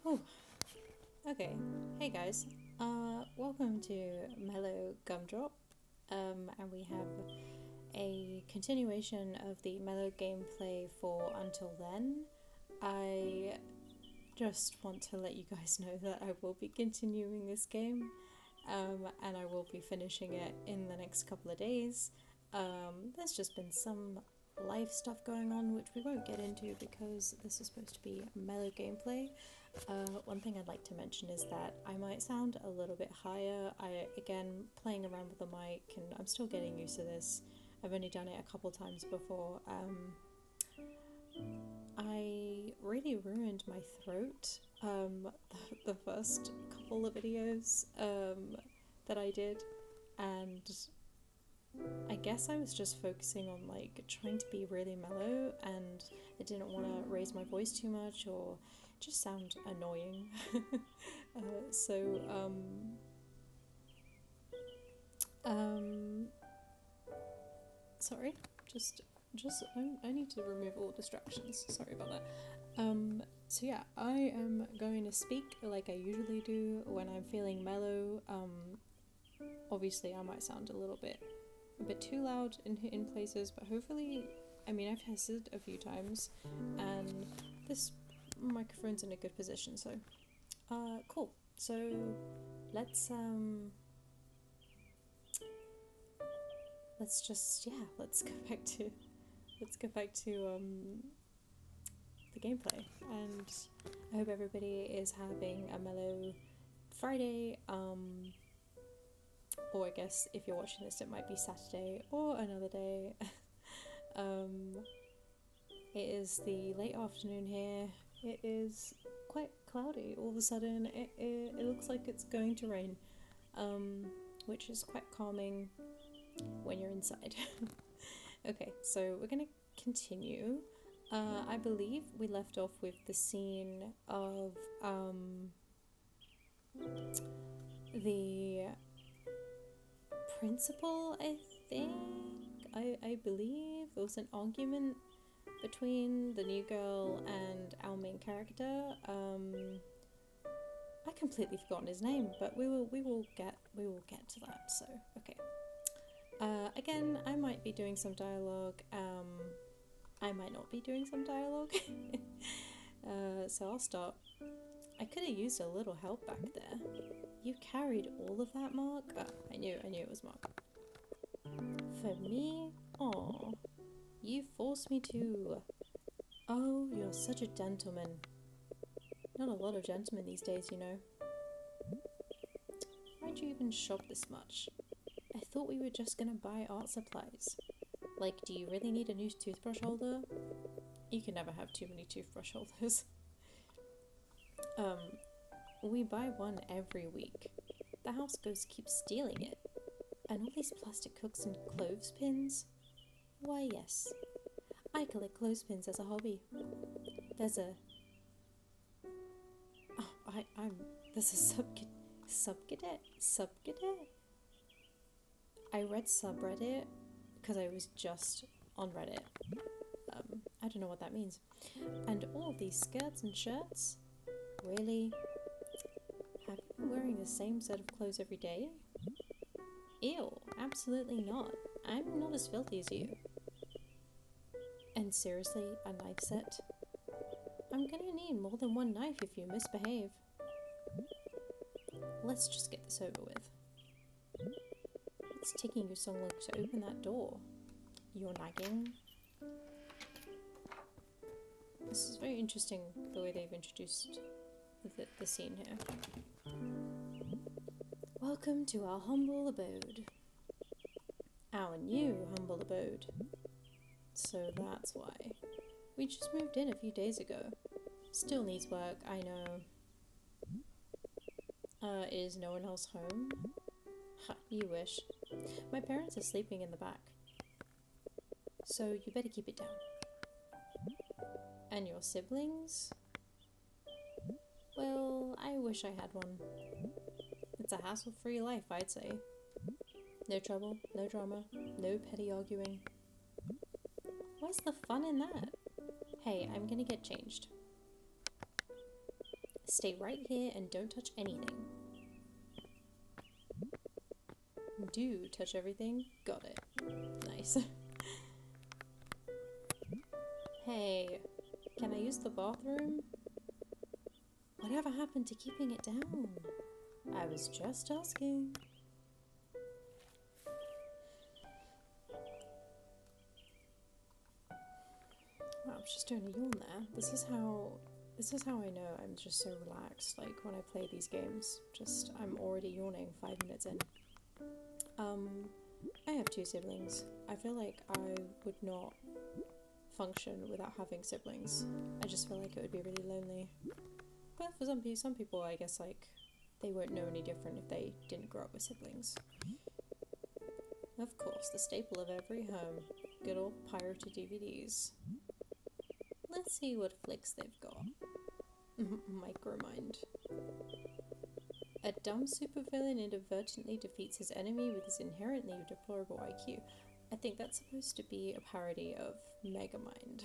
Oh, okay. Hey guys. Welcome to Mellow Gumdrop. And we have a continuation of the Mellow gameplay for Until Then. I just want to let you guys know that I will be continuing this game, and I will be finishing it in the next couple of days. There's just been some life stuff going on which we won't get into because this is supposed to be mellow gameplay. One thing I'd like to mention is that I might sound a little bit higher. Again, playing around with the mic, and I'm still getting used to this. I've only done it a couple times before. I really ruined my throat the first couple of videos that I did, and I guess I was just focusing on like trying to be really mellow, and I didn't want to raise my voice too much or just sound annoying. So sorry, just I need to remove all distractions. Sorry about that. So yeah, I am going to speak like I usually do when I'm feeling mellow. Obviously I might sound a bit too loud in places, but hopefully, I mean, I've tested a few times and this microphone's in a good position, so cool. So let's let's go back to the gameplay, and I hope everybody is having a mellow Friday, or I guess if you're watching this it might be Saturday or another day. It is the late afternoon here. It is quite cloudy. All of a sudden it looks like it's going to rain, which is quite calming when you're inside. Okay, so we're gonna continue. I believe we left off with the scene of the principal, I think. I believe there was an argument between the new girl and our main character. I completely forgotten his name, but we will get to that. So okay. Again, I might be doing some dialogue. I might not be doing some dialogue. So I'll start. I could have used a little help back there. You carried all of that, Mark? Oh, I knew it was Mark. For me? Aw. You forced me to. Oh, you're such a gentleman. Not a lot of gentlemen these days, you know. Why'd you even shop this much? I thought we were just gonna buy art supplies. Like, do you really need a new toothbrush holder? You can never have too many toothbrush holders. We buy one every week. The house ghosts keep stealing it. And all these plastic hooks and clothespins? Why, yes. I collect clothespins as a hobby. There's a... Oh, there's a subreddit? I read subreddit because I was just on Reddit. I don't know what that means. And all of these skirts and shirts? Really? Have you been wearing the same set of clothes every day? Ew, absolutely not. I'm not as filthy as you. And seriously, a knife set? I'm gonna need more than one knife if you misbehave. Let's just get this over with. What's taking you so long to open that door? You're nagging. This is very interesting, the way they've introduced the scene here. Welcome to our humble abode. Our new humble abode. So that's why. We just moved in a few days ago. Still needs work, I know. Is no one else home? Ha, you wish. My parents are sleeping in the back. So you better keep it down. And your siblings? Well, I wish I had one. It's a hassle-free life, I'd say. No trouble, no drama, no petty arguing. Where's the fun in that? Hey, I'm gonna get changed. Stay right here and don't touch anything. Do touch everything. Got it. Nice. Hey, can I use the bathroom? Whatever happened to keeping it down? I was just asking. Wow, I was just doing a yawn there. This is how I know I'm just so relaxed, like when I play these games. Just I'm already yawning 5 minutes in. I have 2 siblings. I feel like I would not function without having siblings. I just feel like it would be really lonely. But for some people, I guess, like, they won't know any different if they didn't grow up with siblings. Of course, the staple of every home. Good old pirated DVDs. Let's see what flicks they've got. Micromind. A dumb supervillain inadvertently defeats his enemy with his inherently deplorable IQ. I think that's supposed to be a parody of Megamind.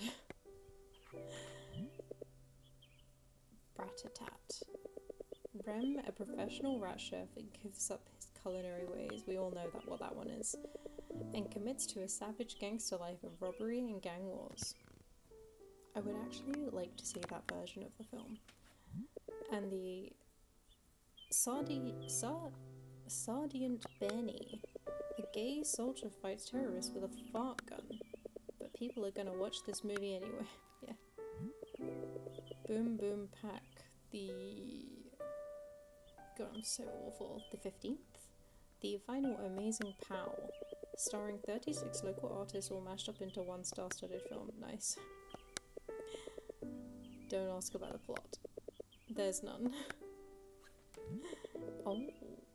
Bratatat. Rem, a professional rat chef, gives up his culinary ways, we all know what that one is, and commits to a savage gangster life of robbery and gang wars. I would actually like to see that version of the film. And the Sardiant Benny. A gay soldier fights terrorists with a fart gun. But people are gonna watch this movie anyway. Yeah. Boom Boom Pack. God, I'm so awful. The 15th? The final Amazing Pow. Starring 36 local artists all mashed up into one star-studded film. Nice. Don't ask about the plot. There's none.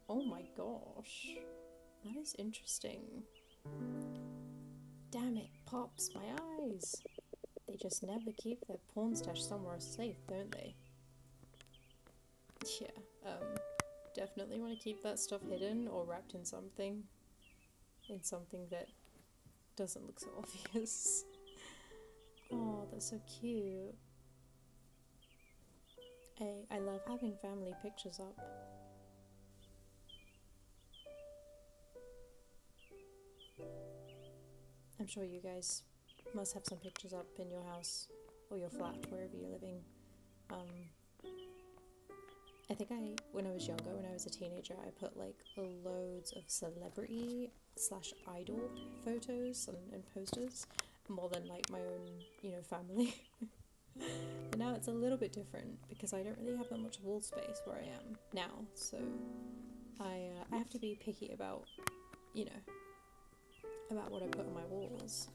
Oh my gosh. That is interesting. Damn it, Pops, my eyes. They just never keep their porn stash somewhere safe, don't they? Yeah, definitely want to keep that stuff hidden or wrapped in something that doesn't look so obvious. Oh, that's so cute. I love having family pictures up. I'm sure you guys must have some pictures up in your house or your flat, wherever you're living. I think when I was younger, when I was a teenager, I put like loads of celebrity / idol photos and posters, more than like my own, family. But now it's a little bit different because I don't really have that much wall space where I am now, so I have to be picky about, about what I put on my walls.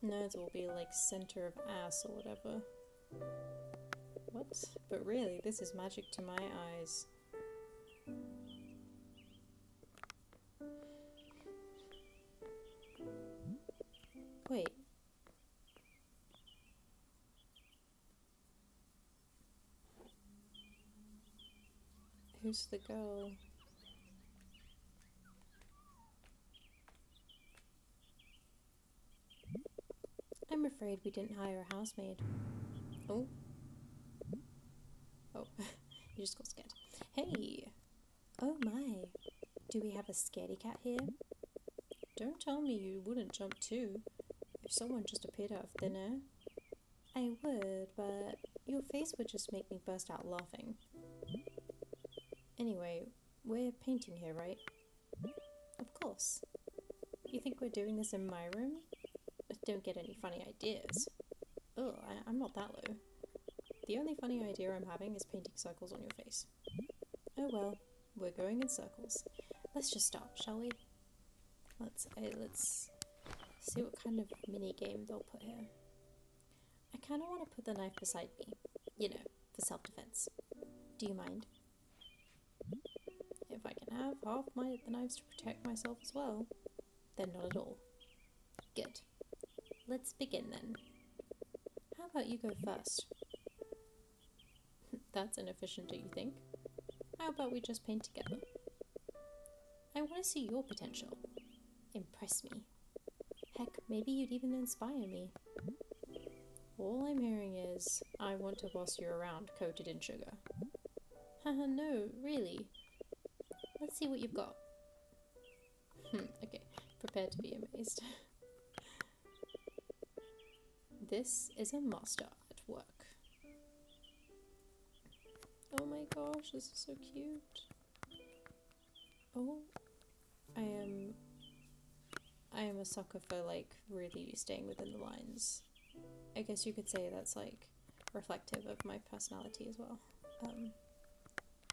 Nerds will be like center of ass or whatever. What? But really, this is magic to my eyes. Wait. Who's the girl? I'm afraid we didn't hire a housemaid. Oh. Oh, you just got scared. Hey! Oh my. Do we have a scaredy cat here? Don't tell me you wouldn't jump too, if someone just appeared out of thin air. I would, but your face would just make me burst out laughing. Anyway, we're painting here, right? Of course. You think we're doing this in my room? Don't get any funny ideas. Ugh, I'm not that low. The only funny idea I'm having is painting circles on your face. Oh well, we're going in circles. Let's just start, shall we? Let's see what kind of mini game they'll put here. I kind of want to put the knife beside me, for self-defense. Do you mind? If I can have half the knives to protect myself as well, then not at all. Good. Let's begin then. How about you go first? That's inefficient, do you think? How about we just paint together? I want to see your potential. Impress me. Heck, maybe you'd even inspire me. All I'm hearing is, I want to boss you around coated in sugar. Haha, no, really. Let's see what you've got. Okay, prepare to be amazed. This is a master at work. Oh my gosh, this is so cute. Oh, I am a sucker for like really staying within the lines. I guess you could say that's like reflective of my personality as well.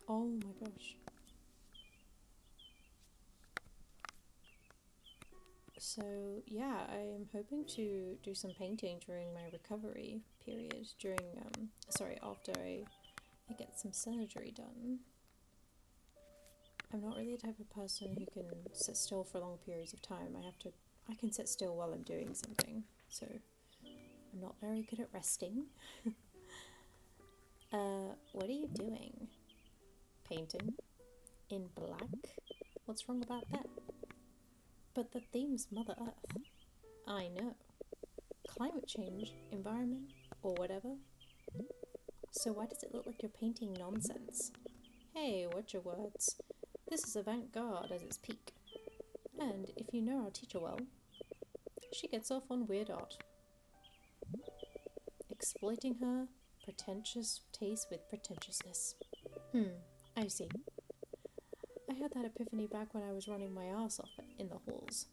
Oh my gosh. So yeah, I am hoping to do some painting during my recovery period, after I get some surgery done. I'm not really the type of person who can sit still for long periods of time. I can sit still while I'm doing something, so I'm not very good at resting. What are you doing? Painting? In black? What's wrong about that? But the theme's Mother Earth. I know. Climate change, environment, or whatever. So why does it look like you're painting nonsense? Hey, watch your words. This is avant-garde at its peak. And if you know our teacher well, she gets off on weird art. Exploiting her pretentious taste with pretentiousness. I see. I had that epiphany back when I was running my ass off in the halls.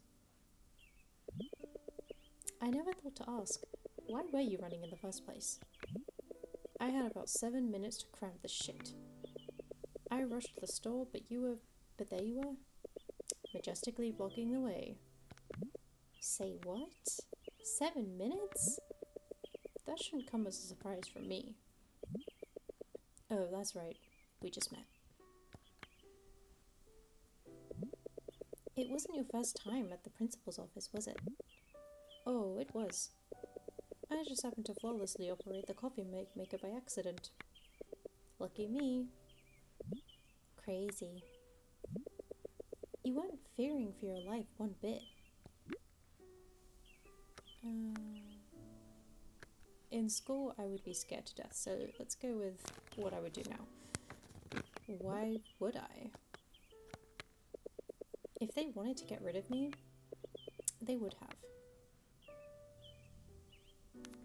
I never thought to ask, why were you running in the first place? I had about 7 minutes to cram the shit. I rushed to the store, but there you were, majestically blocking the way. Say what? 7 minutes? That shouldn't come as a surprise from me. Oh, that's right. We just met. It wasn't your first time at the principal's office, was it? Oh, it was. I just happened to flawlessly operate the coffee maker by accident. Lucky me. Crazy. You weren't fearing for your life one bit. In school, I would be scared to death, so let's go with what I would do now. Why would I? If they wanted to get rid of me, they would have.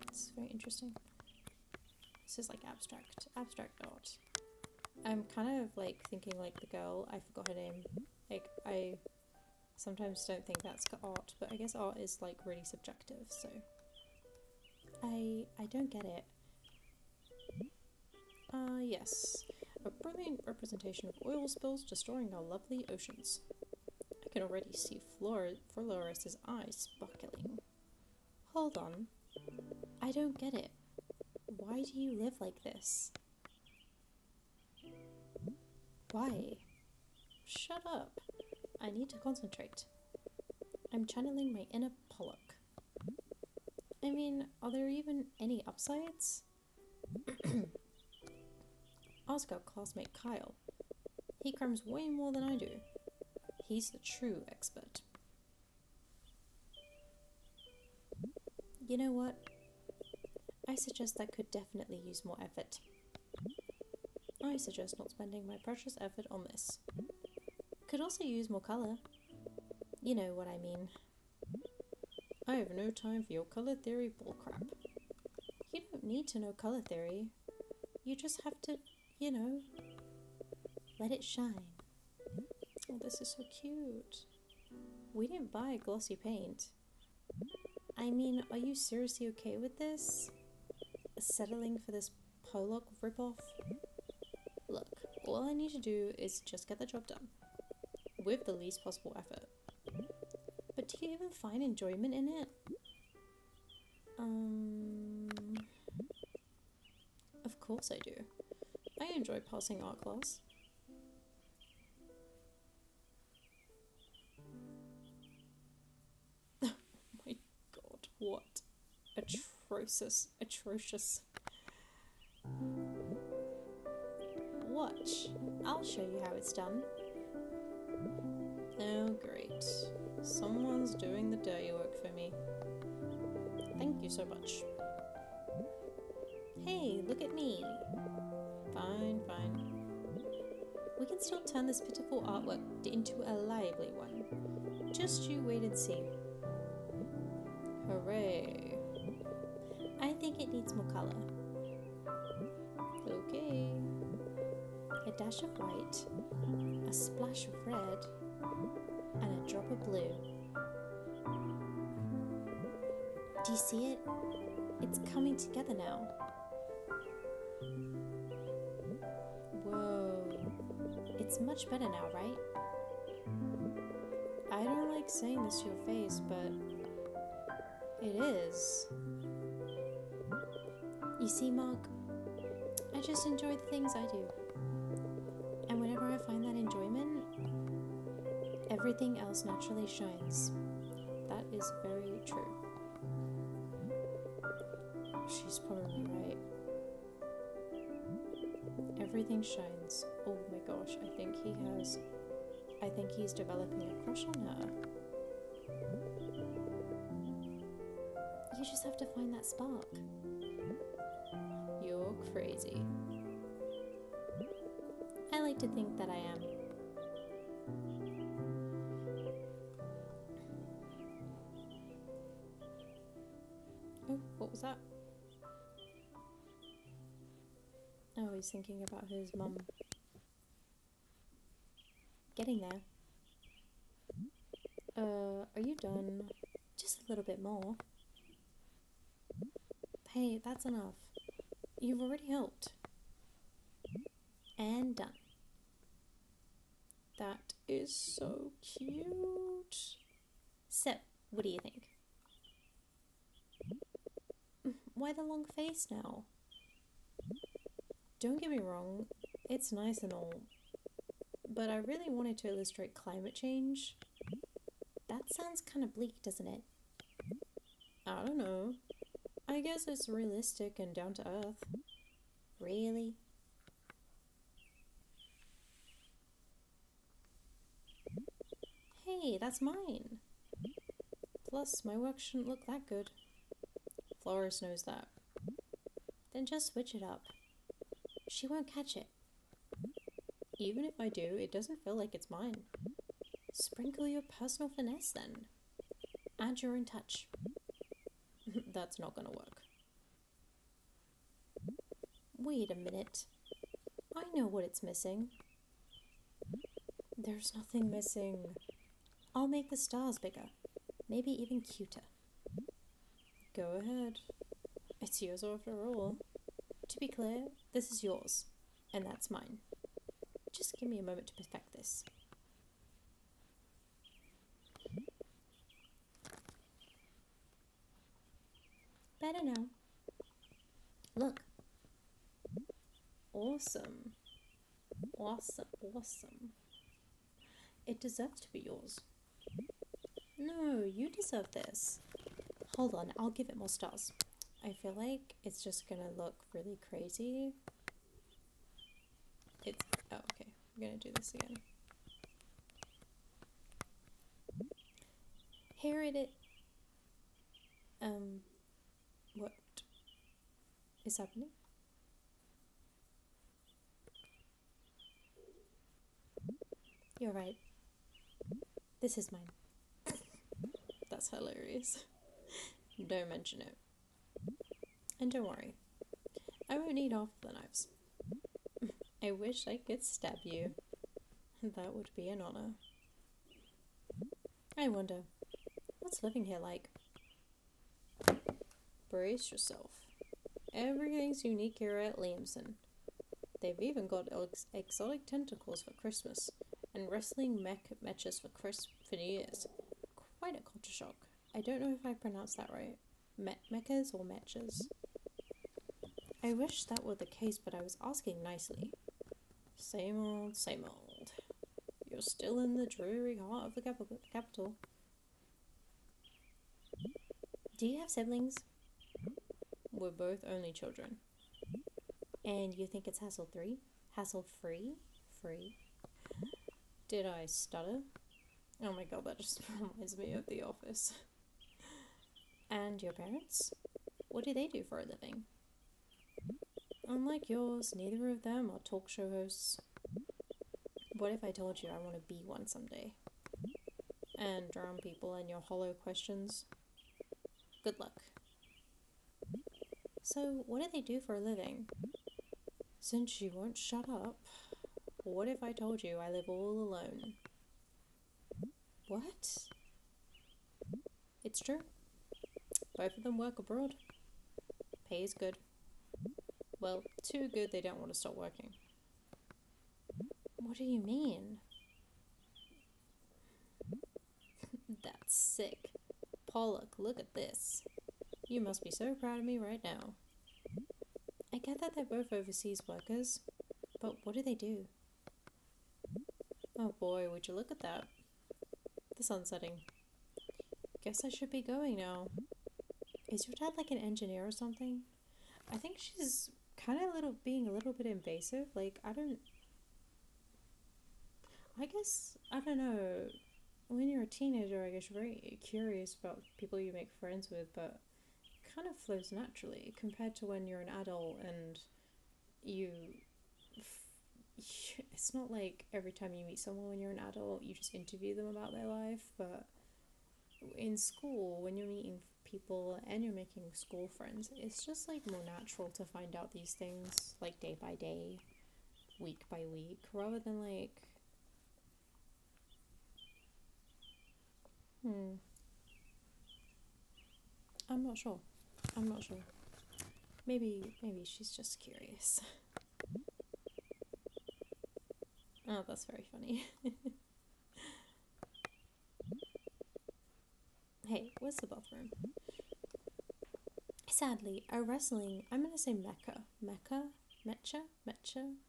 It's very interesting. This is like abstract art. I'm kind of like thinking like the girl, I forgot her name. Like, I sometimes don't think that's art, but I guess art is like really subjective, so I don't get it. Yes. A brilliant representation of oil spills destroying our lovely oceans. I can already see Flores' eyes sparkling. Hold on. I don't get it. Why do you live like this? Why? Shut up. I need to concentrate. I'm channeling my inner Pollock. I mean, are there even any upsides? Ask our classmate Kyle. He crams way more than I do. He's the true expert. You know what? I suggest that could definitely use more effort. I suggest not spending my precious effort on this. Could also use more colour. You know what I mean. I have no time for your colour theory bullcrap. You don't need to know colour theory. You just have to, let it shine. Oh, this is so cute. We didn't buy glossy paint. I mean, are you seriously okay with this? Settling for this Pollock ripoff? Look, all I need to do is just get the job done. With the least possible effort. But do you even find enjoyment in it? Of course I do. I enjoy passing art class. Oh my god, what? Atrocious. Watch. I'll show you how it's done. Oh great. Someone's doing the dirty work for me. Thank you so much. Hey, look at me. Fine, fine. We can still turn this pitiful artwork into a lively one. Just you wait and see. Hooray. I think it needs more colour. Okay. A dash of white, a splash of red, and a drop of blue. Do you see it? It's coming together now. Whoa. It's much better now, right? I don't like saying this to your face, but it is. You see, Mark, I just enjoy the things I do. And whenever I find that enjoyment, everything else naturally shines. That is very true. She's probably right. Everything shines. Oh my gosh, I think he's developing a crush on her. You just have to find that spark. You're crazy. I like to think that I am. Oh, what was that? Oh, he's thinking about his mum. Getting there. Are you done? Just a little bit more. Hey, that's enough. You've already helped. And done. That is so cute. So, what do you think? Why the long face now? Don't get me wrong, it's nice and all, but I really wanted to illustrate climate change. That sounds kind of bleak, doesn't it? I don't know. I guess it's realistic and down to earth. Really? Hey, that's mine. Plus, my work shouldn't look that good. Florist knows that. Then just switch it up. She won't catch it. Even if I do, it doesn't feel like it's mine. Sprinkle your personal finesse then. Add your own touch. That's not gonna work. Wait a minute. I know what it's missing. There's nothing missing. I'll make the stars bigger. Maybe even cuter. Go ahead. It's yours after all. To be clear, this is yours, and that's mine. Just give me a moment to perfect this. Better now. Look. Awesome. Awesome, awesome. It deserves to be yours. No, you deserve this. Hold on, I'll give it more stars. I feel like it's just gonna look really crazy. Oh, okay. I'm gonna do this again. Here it is. What is happening? You're right. This is mine. That's hilarious. Don't mention it. And don't worry, I won't need half of the knives. I wish I could stab you. That would be an honor. I wonder, what's living here like? Brace yourself. Everything's unique here at Liamson. They've even got exotic tentacles for Christmas and wrestling matches for New Year's. Quite a culture shock. I don't know if I pronounced that right. Mechas or matches? I wish that were the case, but I was asking nicely. Same old, same old. You're still in the dreary heart of the capital. Do you have siblings? We're both only children. And you think it's hassle-free? Hassle-free? Free? Did I stutter? Oh my god, that just reminds me of The Office. And your parents? What do they do for a living? Unlike yours, neither of them are talk show hosts. What if I told you I want to be one someday? And drown people in your hollow questions? Good luck. So, what do they do for a living? Since you won't shut up, what if I told you I live all alone? What? It's true. Both of them work abroad. Pay is good. Well, too good they don't want to stop working. What do you mean? That's sick. Pollock, look at this. You must be so proud of me right now. I get that they're both overseas workers, but what do they do? Oh boy, would you look at that. The sun's setting. Guess I should be going now. Is your dad like an engineer or something? I think she's kind of being a little bit invasive. Like, I don't know. When you're a teenager, I guess you're very curious about people you make friends with, but it kind of flows naturally compared to when you're an adult and you. It's not like every time you meet someone when you're an adult, you just interview them about their life, but in school, when you're meeting people and you're making school friends, it's just like more natural to find out these things like day by day, week by week, rather than like, I'm not sure. I'm not sure. Maybe she's just curious. Oh, that's very funny. Hey, where's the bathroom? Sadly, I'm gonna say mecha?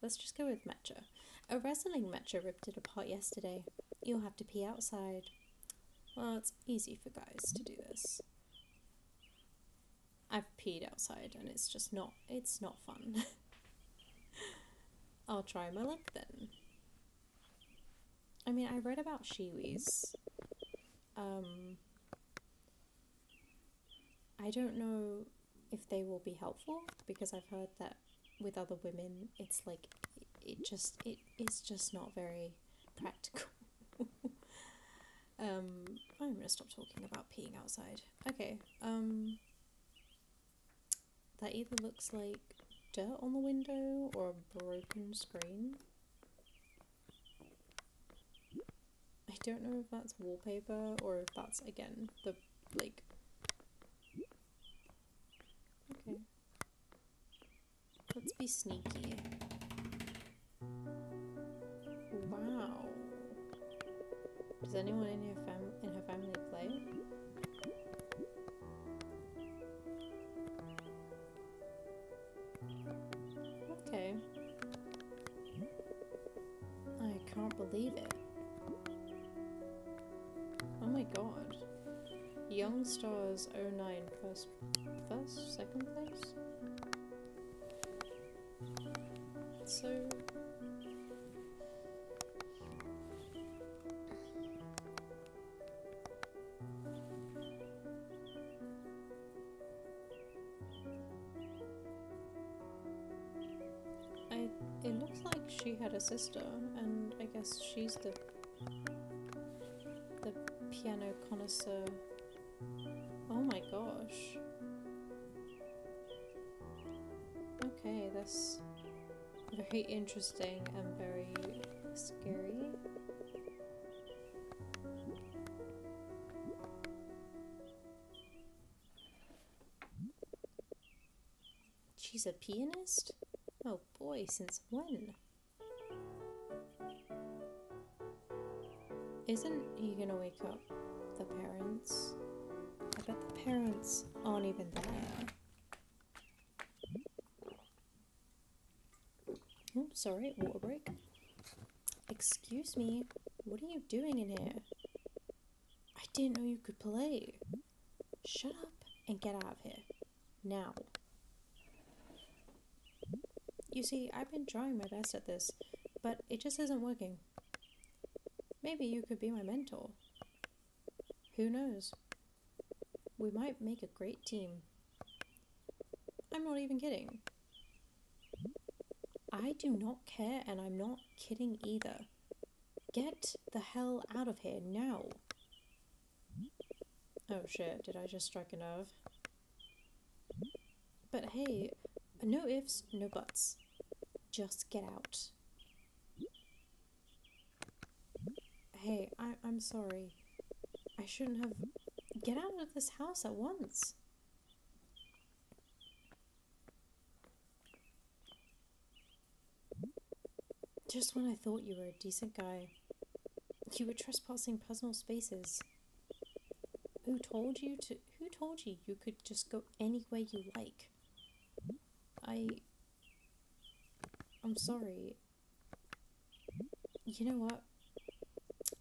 Let's just go with mecha. A wrestling mecha ripped it apart yesterday. You'll have to pee outside. Well, it's easy for guys to do this. I've peed outside and it's not fun. I'll try my luck then. I mean, I read about shiwis. I don't know if they will be helpful because I've heard that with other women, it's like it's just not very practical. I'm gonna stop talking about peeing outside. Okay. That either looks like dirt on the window or a broken screen. I don't know if that's wallpaper or if that's again the like. Okay. Let's be sneaky. Wow. Does anyone in her family play? Okay. I can't believe it. Oh my god. Young Stars 09 second place? So it looks like she had a sister, and I guess she's the piano connoisseur. Oh my gosh. Okay, that's very interesting and very scary. She's a pianist? Oh boy, since when? Isn't he gonna wake up the parents? I bet the parents aren't even there. Oh, sorry, water break. Excuse me, what are you doing in here? I didn't know you could play. Shut up and get out of here. Now. You see, I've been trying my best at this, but it just isn't working. Maybe you could be my mentor. Who knows? We might make a great team. I'm not even kidding. I do not care, and I'm not kidding either. Get the hell out of here now. Oh shit, did I just strike a nerve? But hey, no ifs, no buts. Just get out. Hey, I'm sorry. I shouldn't have... Get out of this house at once. Just when I thought you were a decent guy, you were trespassing personal spaces. Who told you you could just go anywhere you like? I'm sorry. You know what?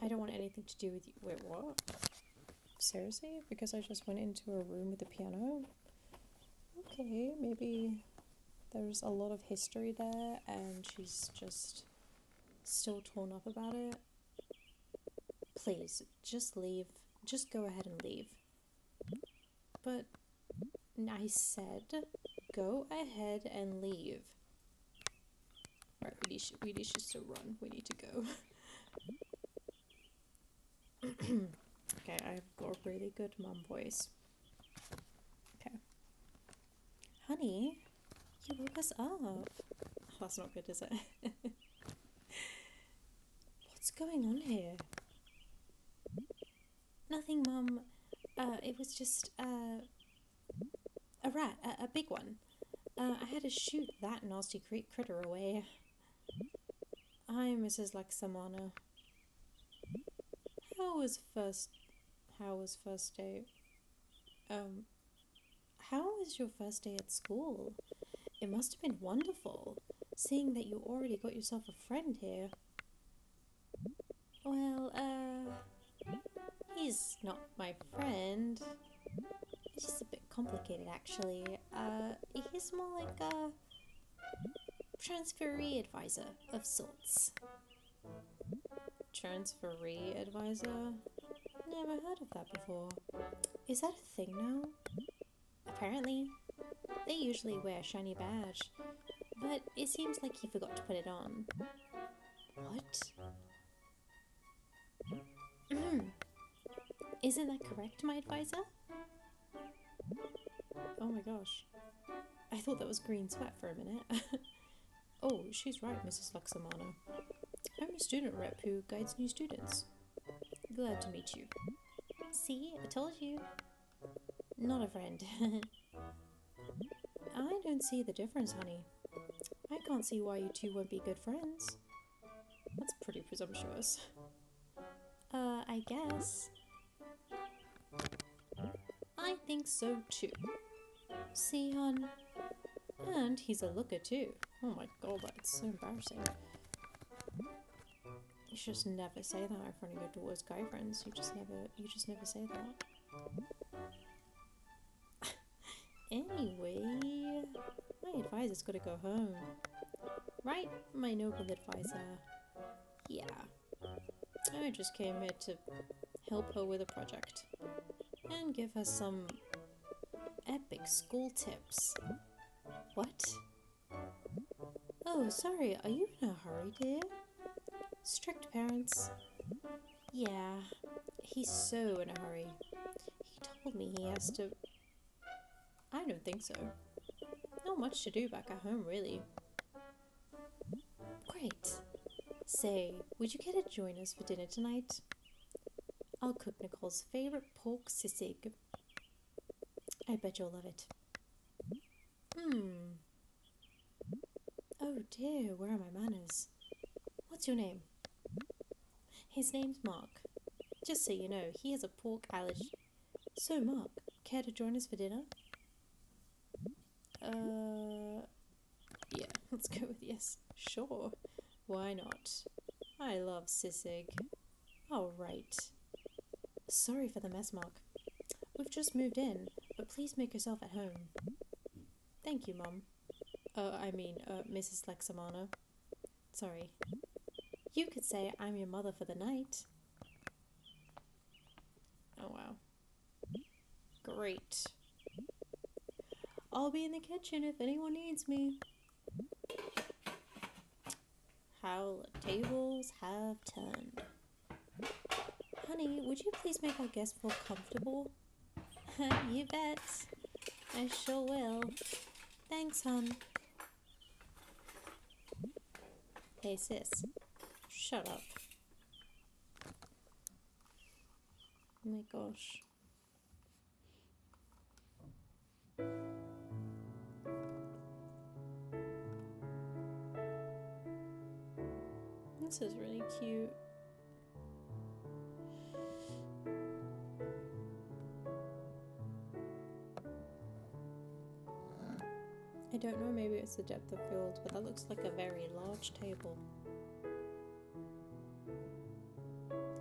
I don't want anything to do with you. Wait, what? Seriously? Because I just went into a room with a piano? Okay, maybe there's a lot of history there and she's just still torn up about it. Please, just leave. Just go ahead and leave. But I said, go ahead and leave. Right, we need to run. We need to go. Okay, I've got a really good mum voice. Okay. Honey, you woke us up. Oh, that's not good, is it? What's going on here? Nothing, Mum. It was just, a rat, a big one. I had to shoot that nasty critter away. Hi, Mrs. Laksamana. How was first day? How was your first day at school? It must have been wonderful, seeing that you already got yourself a friend here. Well, he's not my friend. It's just a bit complicated, actually. He's more like a transferee advisor of sorts. Transferee advisor? Never heard of that before. Is that a thing now? Apparently. They usually wear a shiny badge, but it seems like he forgot to put it on. What? Isn't that correct, my advisor? Oh my gosh. I thought that was green sweat for a minute. Oh, she's right, Mrs. Laksamana. I'm a student rep who guides new students. Glad to meet you. See, I told you. Not a friend. I don't see the difference, honey. I can't see why you two won't be good friends. That's pretty presumptuous. I guess. I think so too. See, hon? And he's a looker too. Oh my god, that's so embarrassing. You should just never say that in front of your daughter's guy friends. You just never say that. Anyway, my advisor's gotta go home. Right, my noble advisor? Yeah. I just came here to help her with a project. And give her some epic school tips. What? Oh, sorry, are you in a hurry, dear? Strict parents. Yeah, he's so in a hurry. He told me he has to... I don't think so. Not much to do back at home, really. Great. Say, would you care to join us for dinner tonight? I'll cook Nicole's favourite pork sisig. I bet you'll love it. Oh dear, where are my manners? What's your name? His name's Mark. Just so you know, he has a pork allergy. So, Mark, care to join us for dinner? Yeah, let's go with yes. Sure. Why not? I love sisig. Alright. Sorry for the mess, Mark. We've just moved in, but please make yourself at home. Thank you, Mum. Mrs. Laksamana. Sorry. You could say I'm your mother for the night. Oh, wow. Great. I'll be in the kitchen if anyone needs me. how tables have turned. Honey, would you please make our guest feel comfortable? You bet. I sure will. Thanks, hon. Hey, sis. Shut up. Oh my gosh. This is really cute. I don't know, maybe it's the depth of field, but that looks like a very large table.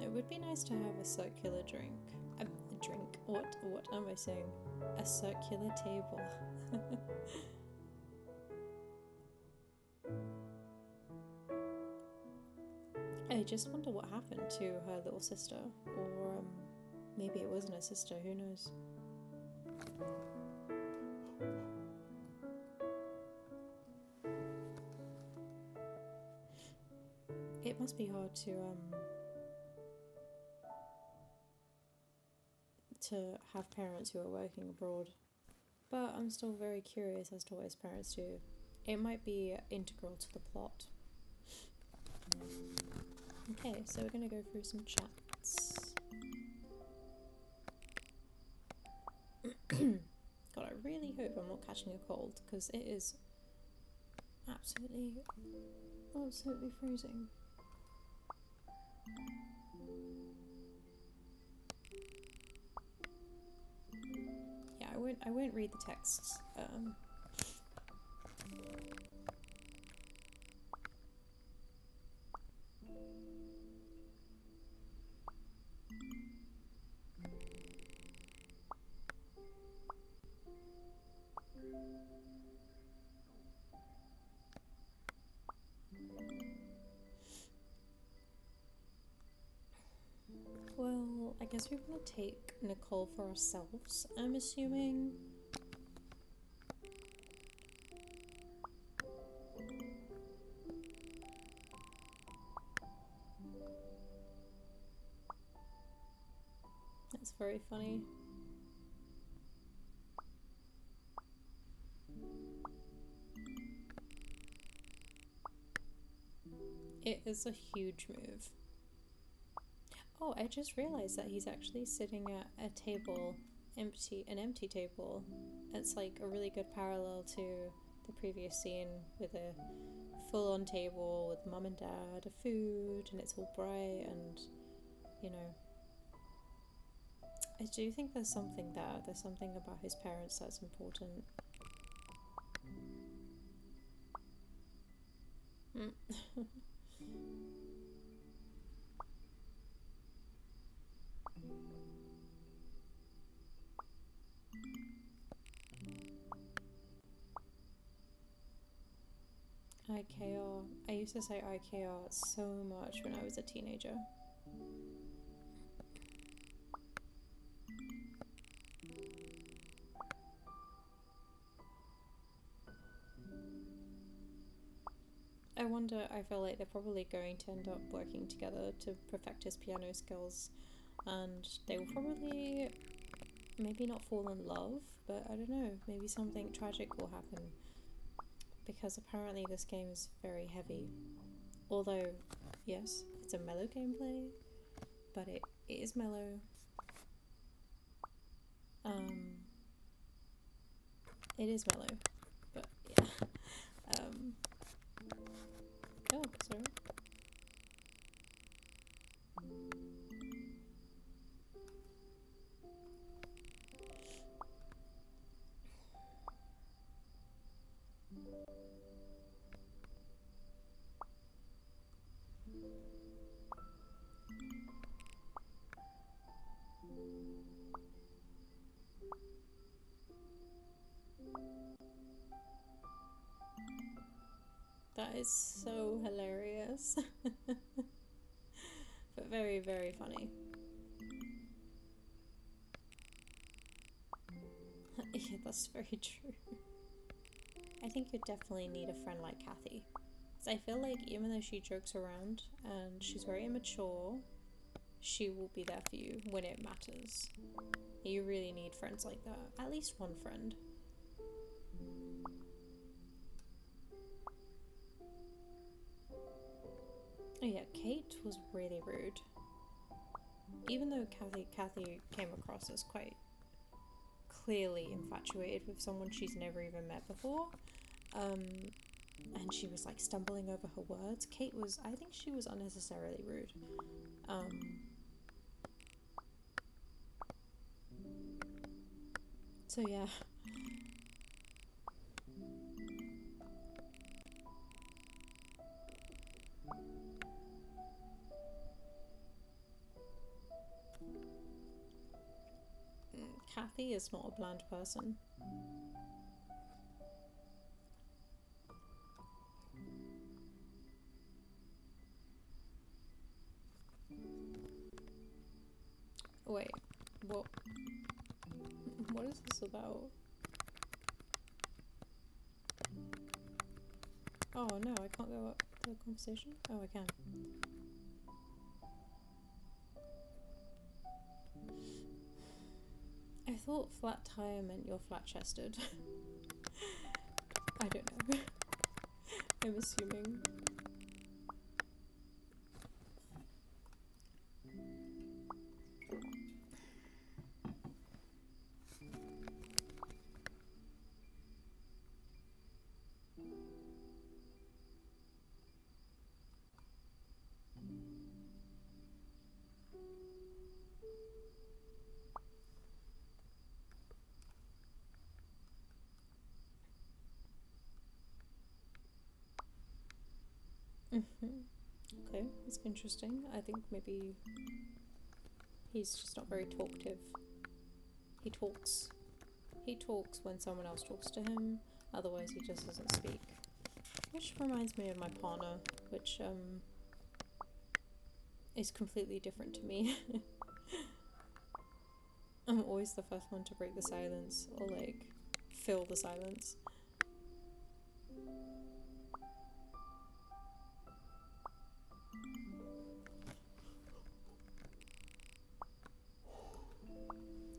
It would be nice to have a circular drink. A drink? What am I saying? A circular table. I just wonder what happened to her little sister. Or maybe it wasn't a sister, who knows? It must be hard to have parents who are working abroad. But I'm still very curious as to what his parents do. It might be integral to the plot. Okay, so we're gonna go through some chats. God, I really hope I'm not catching a cold, because it is absolutely freezing. Yeah, I won't read the texts. Well, I guess we want to take Nicole for ourselves, I'm assuming. That's very funny. It is a huge move. Oh, I just realized that he's actually sitting at a table, an empty table. It's like a really good parallel to the previous scene with a full-on table with mum and dad, food, and it's all bright, and you know. I do think there's something there. There's something about his parents that's important. IKR. I used to say IKR so much when I was a teenager. I wonder, I feel like they're probably going to end up working together to perfect his piano skills, and they will probably maybe not fall in love, but I don't know, maybe something tragic will happen, because apparently this game is very heavy. Although, yes, it's a mellow gameplay, but it is mellow. It is mellow, but yeah. Oh, sorry. That is so hilarious. But very, very funny. Yeah, that's very true. I think you definitely need a friend like Kathy. I feel like even though she jokes around and she's very immature, she will be there for you when it matters. You really need friends like that. At least one friend. Oh yeah, Kate was really rude. Even though Kathy came across as quite clearly infatuated with someone she's never even met before, and she was like stumbling over her words, I think she was unnecessarily rude. So yeah. Kathy is not a bland person. Wait, what? What is this about? Oh no, I can't go up the conversation? Oh, I can. I thought flat tire meant you're flat chested. I don't know. I'm assuming. Okay, that's interesting. I think maybe he's just not very talkative. He talks. He talks when someone else talks to him, otherwise he just doesn't speak. Which reminds me of my partner, which is completely different to me. I'm always the first one to break the silence, or like, fill the silence.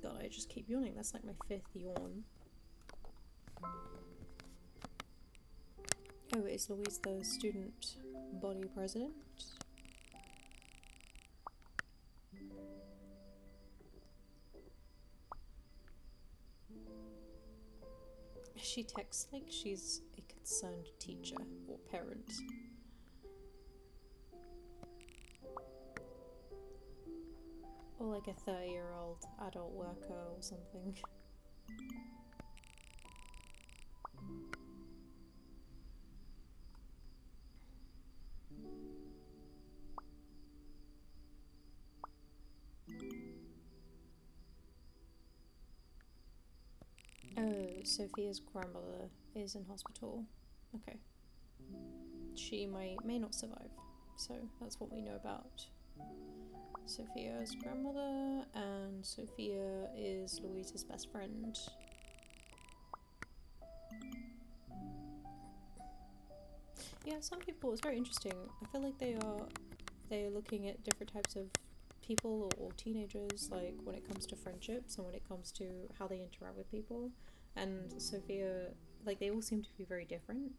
God, I just keep yawning. That's like my 5th yawn. Oh, is Louise the student body president? She texts like she's a concerned teacher or parent. Or like a 30-year-old adult worker or something. Oh, Sophia's grandmother is in hospital. Okay. She may not survive. So that's what we know about Sophia's grandmother, and Sophia is Louise's best friend. Yeah, some people, it's very interesting. I feel like they're looking at different types of people or teenagers, like when it comes to friendships and when it comes to how they interact with people. And Sophia, like they all seem to be very different.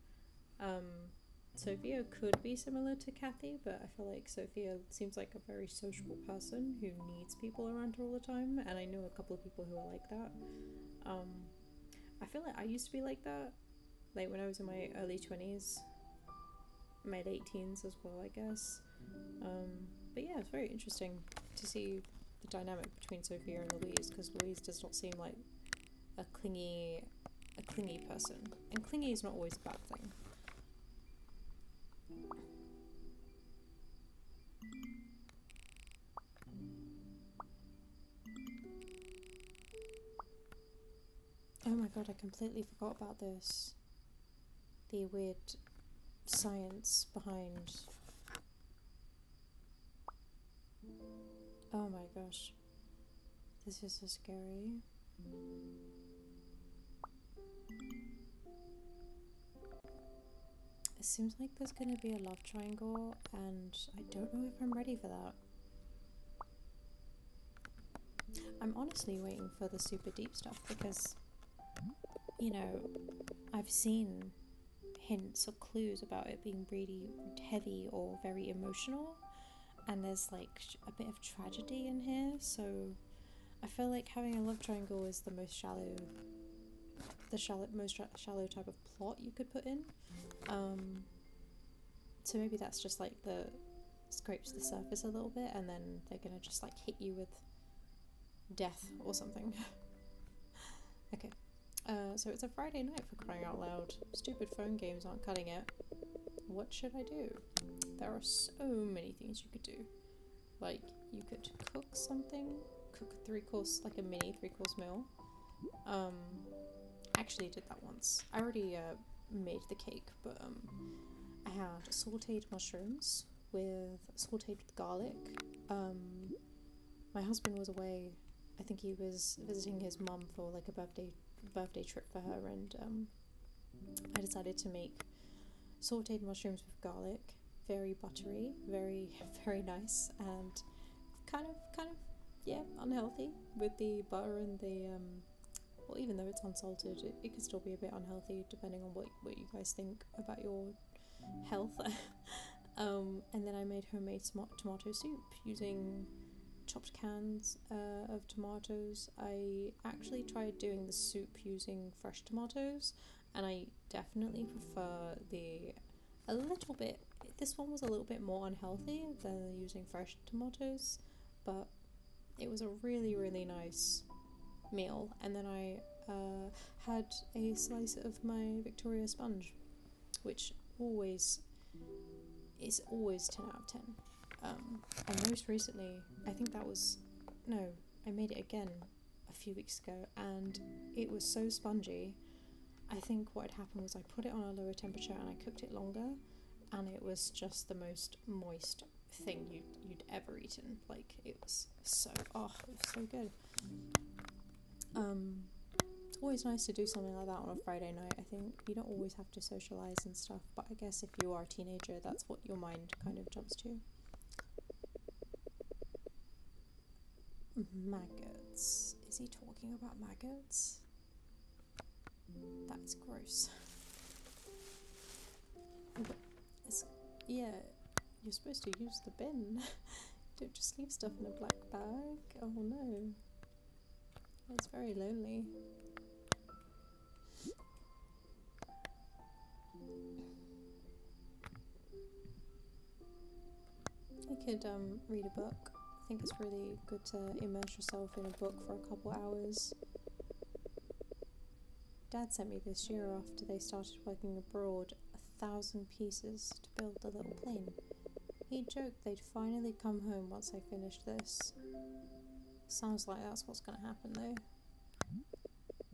Sophia could be similar to Kathy, but I feel like Sophia seems like a very sociable person who needs people around her all the time, and I know a couple of people who are like that. I feel like I used to be like that, like when I was in my early 20s, my late teens as well, I guess. But yeah, it's very interesting to see the dynamic between Sophia and Louise, because Louise does not seem like a clingy person, and clingy is not always a bad thing. Oh my god, I completely forgot about this. The weird science behind. Oh my gosh. This is so scary. It seems like there's gonna be a love triangle, and I don't know if I'm ready for that. I'm honestly waiting for the super deep stuff because, you know, I've seen hints or clues about it being really heavy or very emotional, and there's like a bit of tragedy in here, so I feel like having a love triangle is the most shallow type of plot you could put in. So maybe that's just like the scrapes the surface a little bit, and then they're gonna just like hit you with death or something. Okay. So it's a Friday night, for crying out loud. Stupid phone games aren't cutting it. What should I do? There are so many things you could do. Like, you could cook something, cook a like a mini 3-course meal. Actually did that once. I already made the cake, but I had sauteed mushrooms sauteed with garlic. My husband was away. I think he was visiting his mum for like a birthday trip for her, and I decided to make sauteed mushrooms with garlic, very buttery, very very nice, and kind of yeah, unhealthy with the butter and the well, even though it's unsalted, it could still be a bit unhealthy depending on what you guys think about your health. And then I made homemade tomato soup using chopped cans of tomatoes. I actually tried doing the soup using fresh tomatoes, and I definitely prefer this one was a little bit more unhealthy than using fresh tomatoes, but it was a really, really nice meal. And then I had a slice of my Victoria sponge, which is always 10 out of 10. And most recently, I think I made it again a few weeks ago, and it was so spongy. I think what had happened was I put it on a lower temperature and I cooked it longer, and it was just the most moist thing you'd ever eaten. Like, it was so good. It's always nice to do something like that on a Friday night. I think you don't always have to socialize and stuff, but I guess if you are a teenager, that's what your mind kind of jumps to. Maggots. Is he talking about maggots? That is gross. Yeah, you're supposed to use the bin. Don't just leave stuff in a black bag. Oh no. It's very lonely. You could read a book. I think it's really good to immerse yourself in a book for a couple hours. Dad sent me this year after they started working abroad 1,000 pieces to build the little plane. He joked they'd finally come home once I finished this. Sounds like that's what's gonna happen though.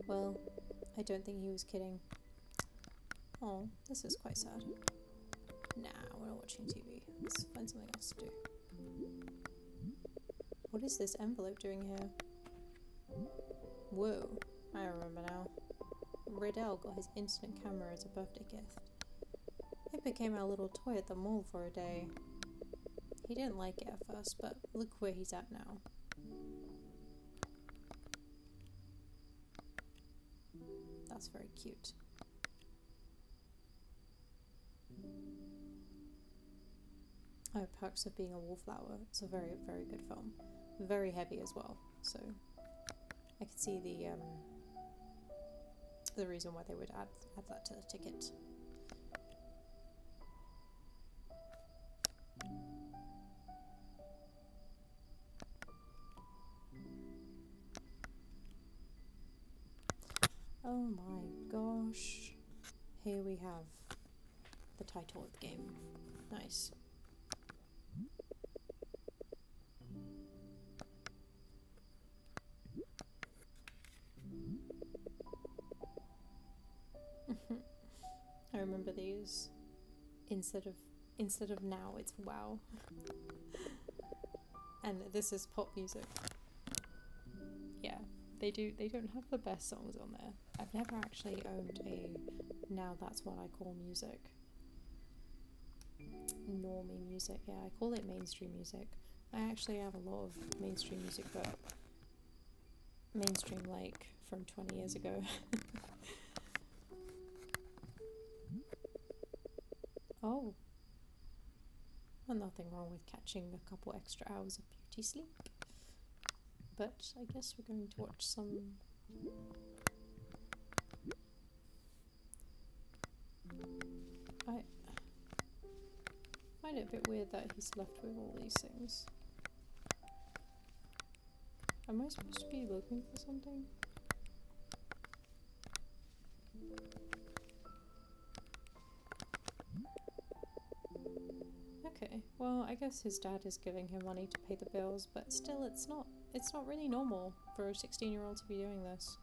Well, I don't think he was kidding. Oh, this is quite sad. Nah, we're not watching TV. Let's find something else to do. What is this envelope doing here? Whoa, I remember now. Riddell got his instant camera as a birthday gift. It became our little toy at the mall for a day. He didn't like it at first, but look where he's at now. That's very cute. Oh, Perks of Being a Wallflower. It's a very, very good film. Very heavy as well, so I could see the reason why they would add that to the ticket. Oh my gosh. Here we have the title of the game. Nice. I remember these. Instead of now, it's wow. And this is pop music. Yeah, they don't have the best songs on there. I've never actually owned a Now That's What I Call Music. normie music. Yeah, I call it mainstream music. I actually have a lot of mainstream music, but mainstream like from 20 years ago. Oh, well, nothing wrong with catching a couple extra hours of beauty sleep. But I guess we're going to watch some... I find it a bit weird that he's left with all these things. Am I supposed to be looking for something? Okay, well, I guess his dad is giving him money to pay the bills, but still, it's not really normal for a 16-year-old to be doing this.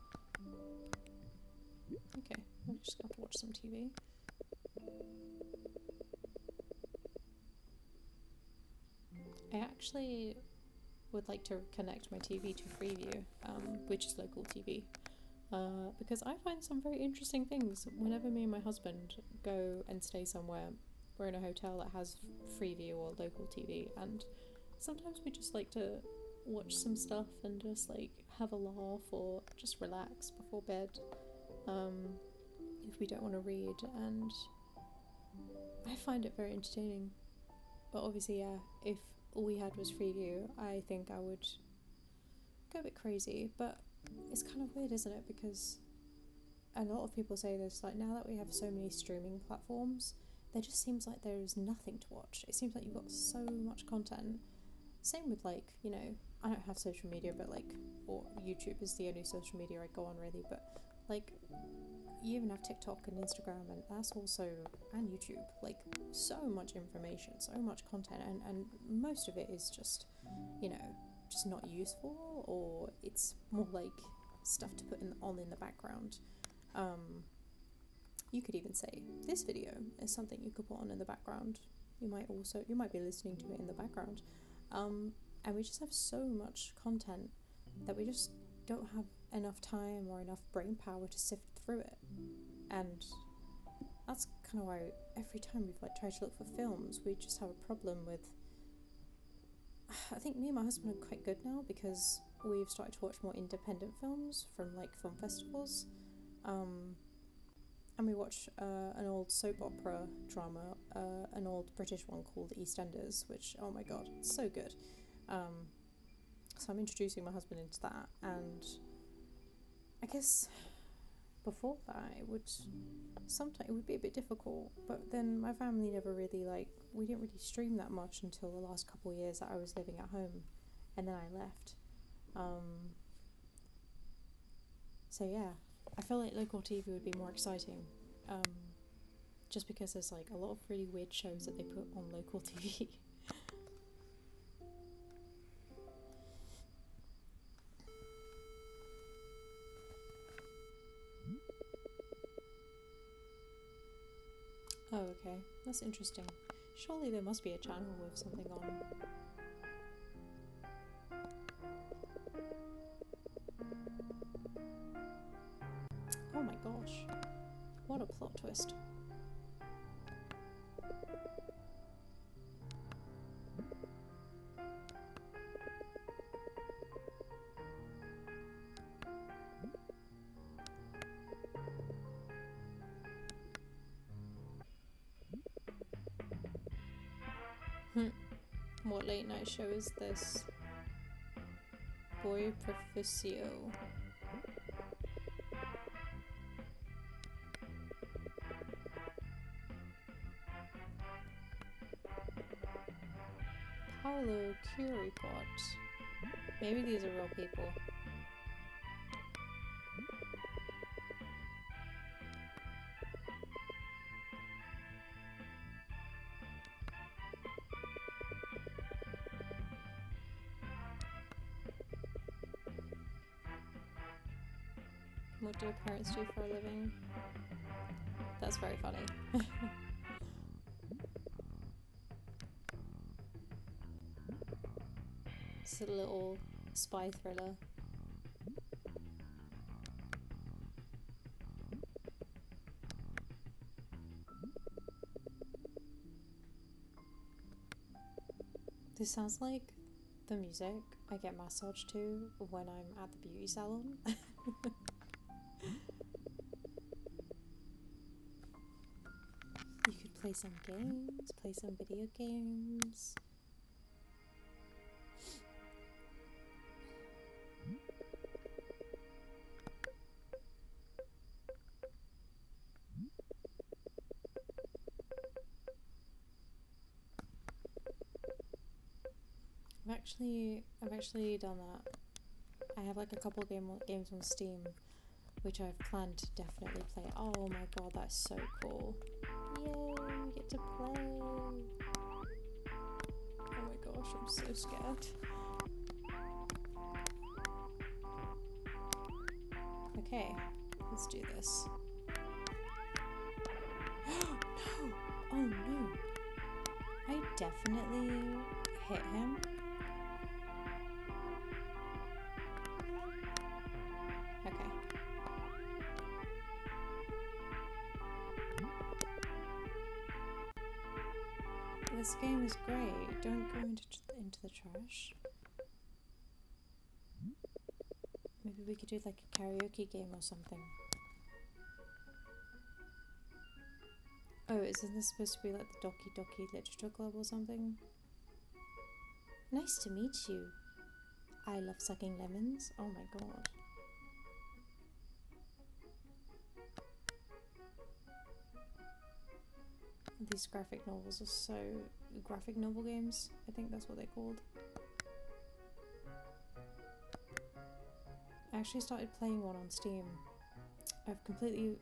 Okay, I'm just going to watch some TV. I actually would like to connect my TV to Freeview, which is local TV, because I find some very interesting things whenever me and my husband go and stay somewhere. We're in a hotel that has Freeview or local TV, and sometimes we just like to watch some stuff and just like have a laugh or just relax before bed, if we don't want to read, and I find it very entertaining. But obviously, yeah, if all we had was Freeview, I think I would go a bit crazy. But it's kind of weird, isn't it? Because a lot of people say this, like, now that we have so many streaming platforms, there just seems like there's nothing to watch. It seems like you've got so much content. Same with, like, you know, I don't have social media, but like, or YouTube is the only social media I go on really, but like, you even have TikTok and Instagram, and that's also, and YouTube, like, so much information, so much content, and most of it is just, you know, just not useful, or it's more like stuff to put in the background. You could even say this video is something you could put on in the background. You might be listening to it in the background, and we just have so much content that we just don't have enough time or enough brain power to sift through it. And that's kind of why every time we've like tried to look for films, we just have a problem with... I think me and my husband are quite good now because we've started to watch more independent films from like film festivals, and we watch an old soap opera drama, an old British one called EastEnders, which, oh my god, it's so good. So I'm introducing my husband into that, and I guess before that it would be a bit difficult, but then my family never really, like, we didn't really stream that much until the last couple of years that I was living at home, and then I left. So yeah, I feel like local TV would be more exciting, just because there's like a lot of really weird shows that they put on local TV. Oh, okay, that's interesting. Surely there must be a channel with something on. Oh my gosh, what a plot twist. What late night show is this? Boy Proficio. Paolo Currypot. Maybe these are real people. What do parents do for a living? That's very funny. It's a little spy thriller. This sounds like the music I get massaged to when I'm at the beauty salon. You could play some games, play some video games. I've actually done that. I have like a couple games on Steam, which I've planned to definitely play. Oh my god, that's so cool! Yay, we get to play! Oh my gosh, I'm so scared. Okay, let's do this. No! Oh no! I definitely hit him. Okay. This game is great. Don't go into the trash. Maybe we could do like a karaoke game or something. Oh, isn't this supposed to be like the Doki Doki Literature Club or something? Nice to meet you. I love sucking lemons. Oh my god. These graphic novels are so... graphic novel games, I think that's what they're called. I actually started playing one on Steam. I've completely...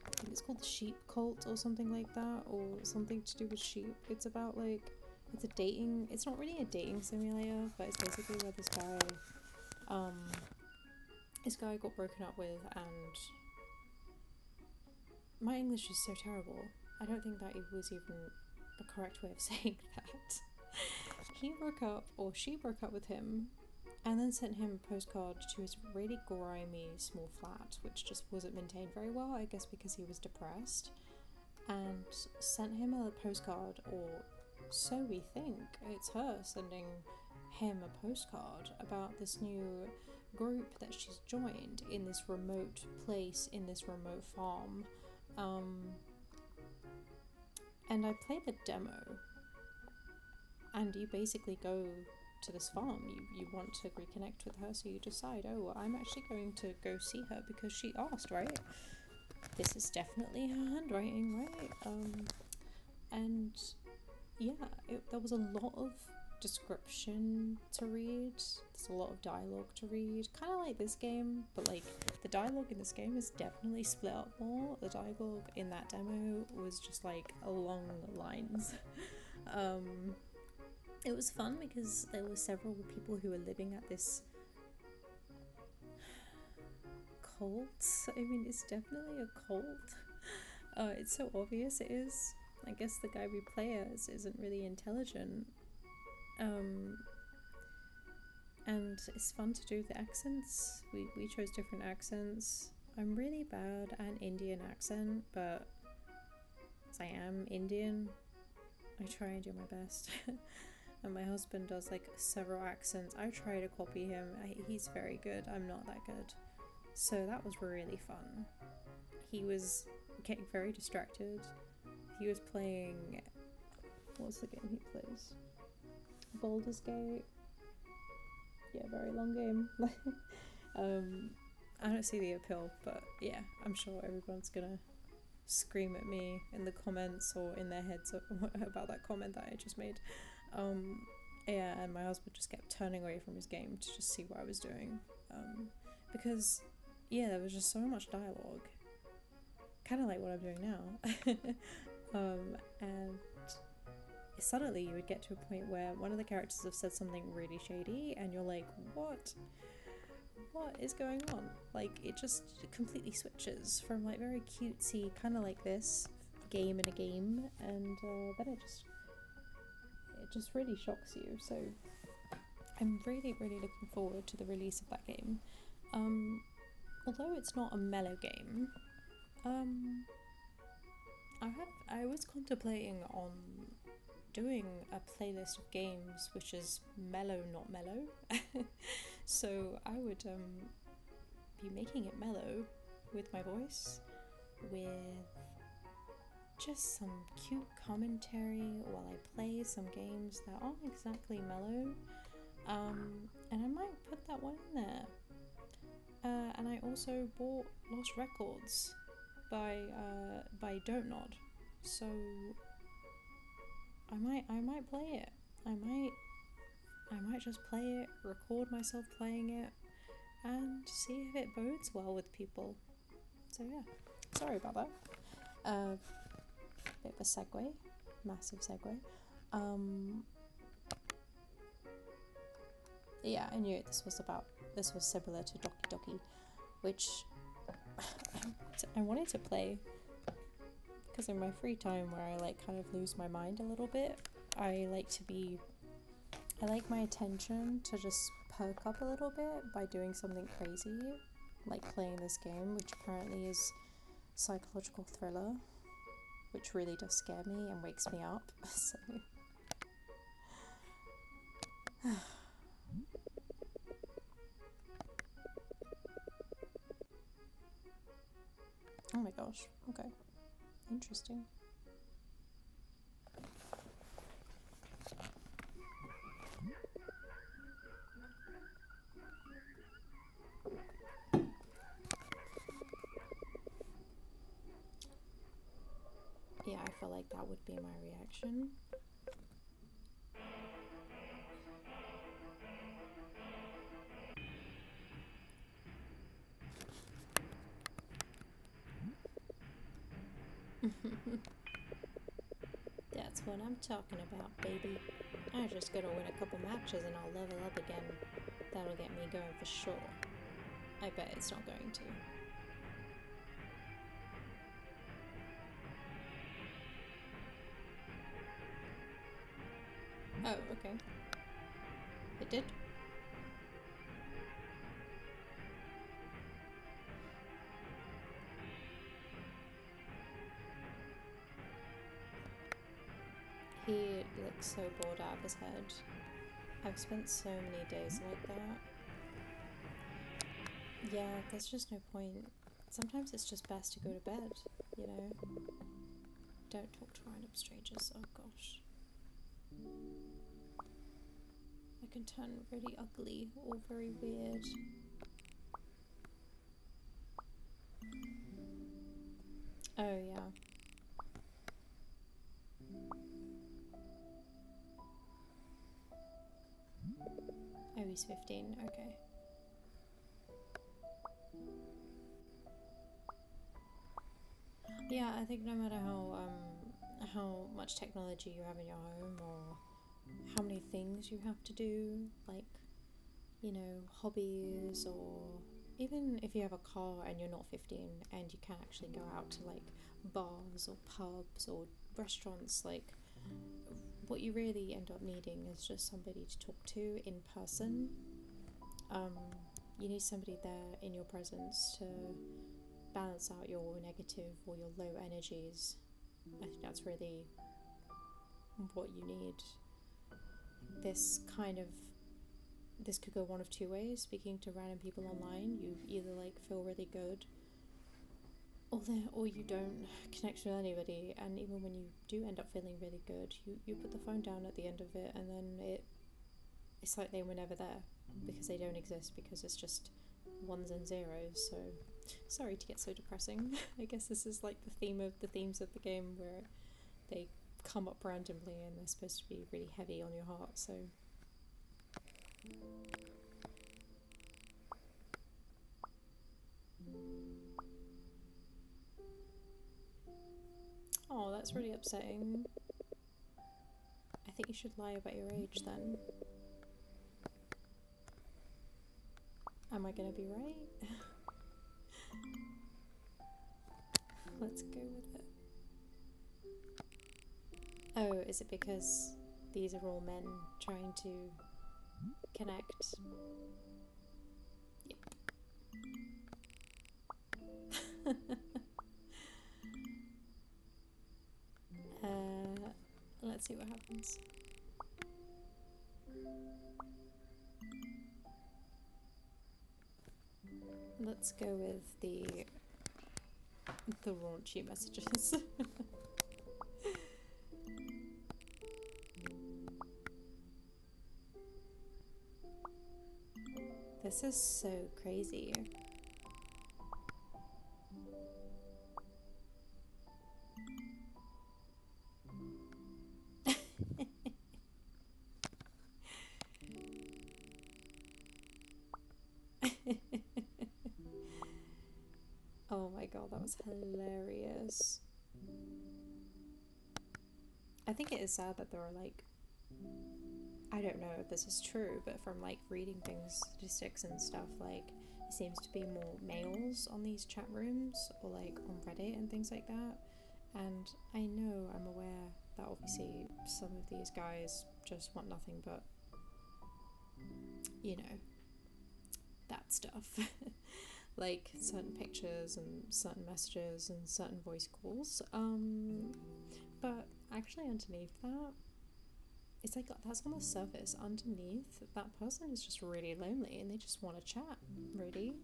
I think it's called the Sheep Cult or something like that, or something to do with sheep. It's about like... it's a dating... it's not really a dating simulator, but it's basically where this guy got broken up with, and... my English is so terrible. I don't think that it was even the correct way of saying that. He broke up, or she broke up with him, and then sent him a postcard to his really grimy small flat, which just wasn't maintained very well, I guess because he was depressed, and sent him a postcard, or so we think. It's her sending him a postcard about this new group that she's joined in this remote place, in this remote farm. And I played the demo, and you basically go to this farm. You want to reconnect with her, so you decide, oh, well, I'm actually going to go see her because she asked, right? This is definitely her handwriting, right? And yeah, there was a lot of description to read. There's a lot of dialogue to read, kind of like this game, but like the dialogue in this game is definitely split up more. The dialogue in that demo was just like along lines. It was fun because there were several people who were living at this cult. I mean, it's definitely a cult. It's so obvious it is. I guess the guy we play as isn't really intelligent. And it's fun to do the accents. We chose different accents. I'm really bad at an Indian accent, but as I am Indian, I try and do my best. And my husband does like several accents. I try to copy him. He's very good. I'm not that good. So that was really fun. He was getting very distracted. He was playing... what's the game he plays? Baldur's Gate. Yeah, very long game. I don't see the appeal, but yeah, I'm sure everyone's gonna scream at me in the comments or in their heads about that comment that I just made. Yeah, and my husband just kept turning away from his game to just see what I was doing. Because, yeah, there was just so much dialogue. Kind of like what I'm doing now. And suddenly you would get to a point where one of the characters have said something really shady, and you're like, what is going on? Like, it just completely switches from like very cutesy, kind of like this game in a game, and then it just really shocks you. So I'm really looking forward to the release of that game. Although it's not a mellow game, I was contemplating on doing a playlist of games which is mellow, not mellow. So I would be making it mellow with my voice, with just some cute commentary while I play some games that aren't exactly mellow. And I might put that one in there. And I also bought Lost Records by Don't Nod, so I might play it. I might just play it, record myself playing it, and see if it bodes well with people. So yeah, sorry about that. Bit of a segue, massive segue. Yeah, I knew this was similar to Doki Doki, which I wanted to play because in my free time where I like kind of lose my mind a little bit, I like my attention to just perk up a little bit by doing something crazy, like playing this game, which apparently is psychological thriller, which really does scare me and wakes me up. So oh my gosh, okay, interesting. Yeah, I feel like that would be my reaction. That's what I'm talking about, baby. I just gotta win a couple matches and I'll level up again. That'll get me going for sure. I bet it's not going to. Oh, okay. It did? He looks so bored out of his head. I've spent so many days like that. Yeah, there's just no point. Sometimes it's just best to go to bed, you know? Don't talk to random strangers, oh gosh. I can turn really ugly or very weird. Oh yeah. Oh, he's 15, okay. Yeah, I think no matter how much technology you have in your home or how many things you have to do, like, you know, hobbies, or even if you have a car and you're not 15 and you can actually go out to like bars or pubs or restaurants, like what you really end up needing is just somebody to talk to in person. Um, you need somebody there in your presence to balance out your negative or your low energies. I think that's really what you need. This kind of this could go one of two ways. Speaking to random people online, you either like feel really good, or you don't connect with anybody. And even when you do end up feeling really good, you put the phone down at the end of it, and then it's like they were never there because they don't exist, because it's just ones and zeros. So sorry to get so depressing. I guess this is like the themes of the game, where they come up randomly and they're supposed to be really heavy on your heart. So oh, that's really upsetting. I think you should lie about your age then. Am I gonna be right? Let's go with it. Oh, is it because these are all men trying to connect? Yep. Let's see what happens. Let's go with the raunchy messages. This is so crazy. Oh my god, that was hilarious. I think it is sad that there are like, I don't know if this is true, but from like reading things, statistics and stuff, like it seems to be more males on these chat rooms or like on Reddit and things like that. And I'm aware that obviously some of these guys just want nothing but, you know, that stuff. Like certain pictures and certain messages and certain voice calls. But actually underneath that, it's like that's on the surface. Underneath, that person is just really lonely and they just want to chat, really.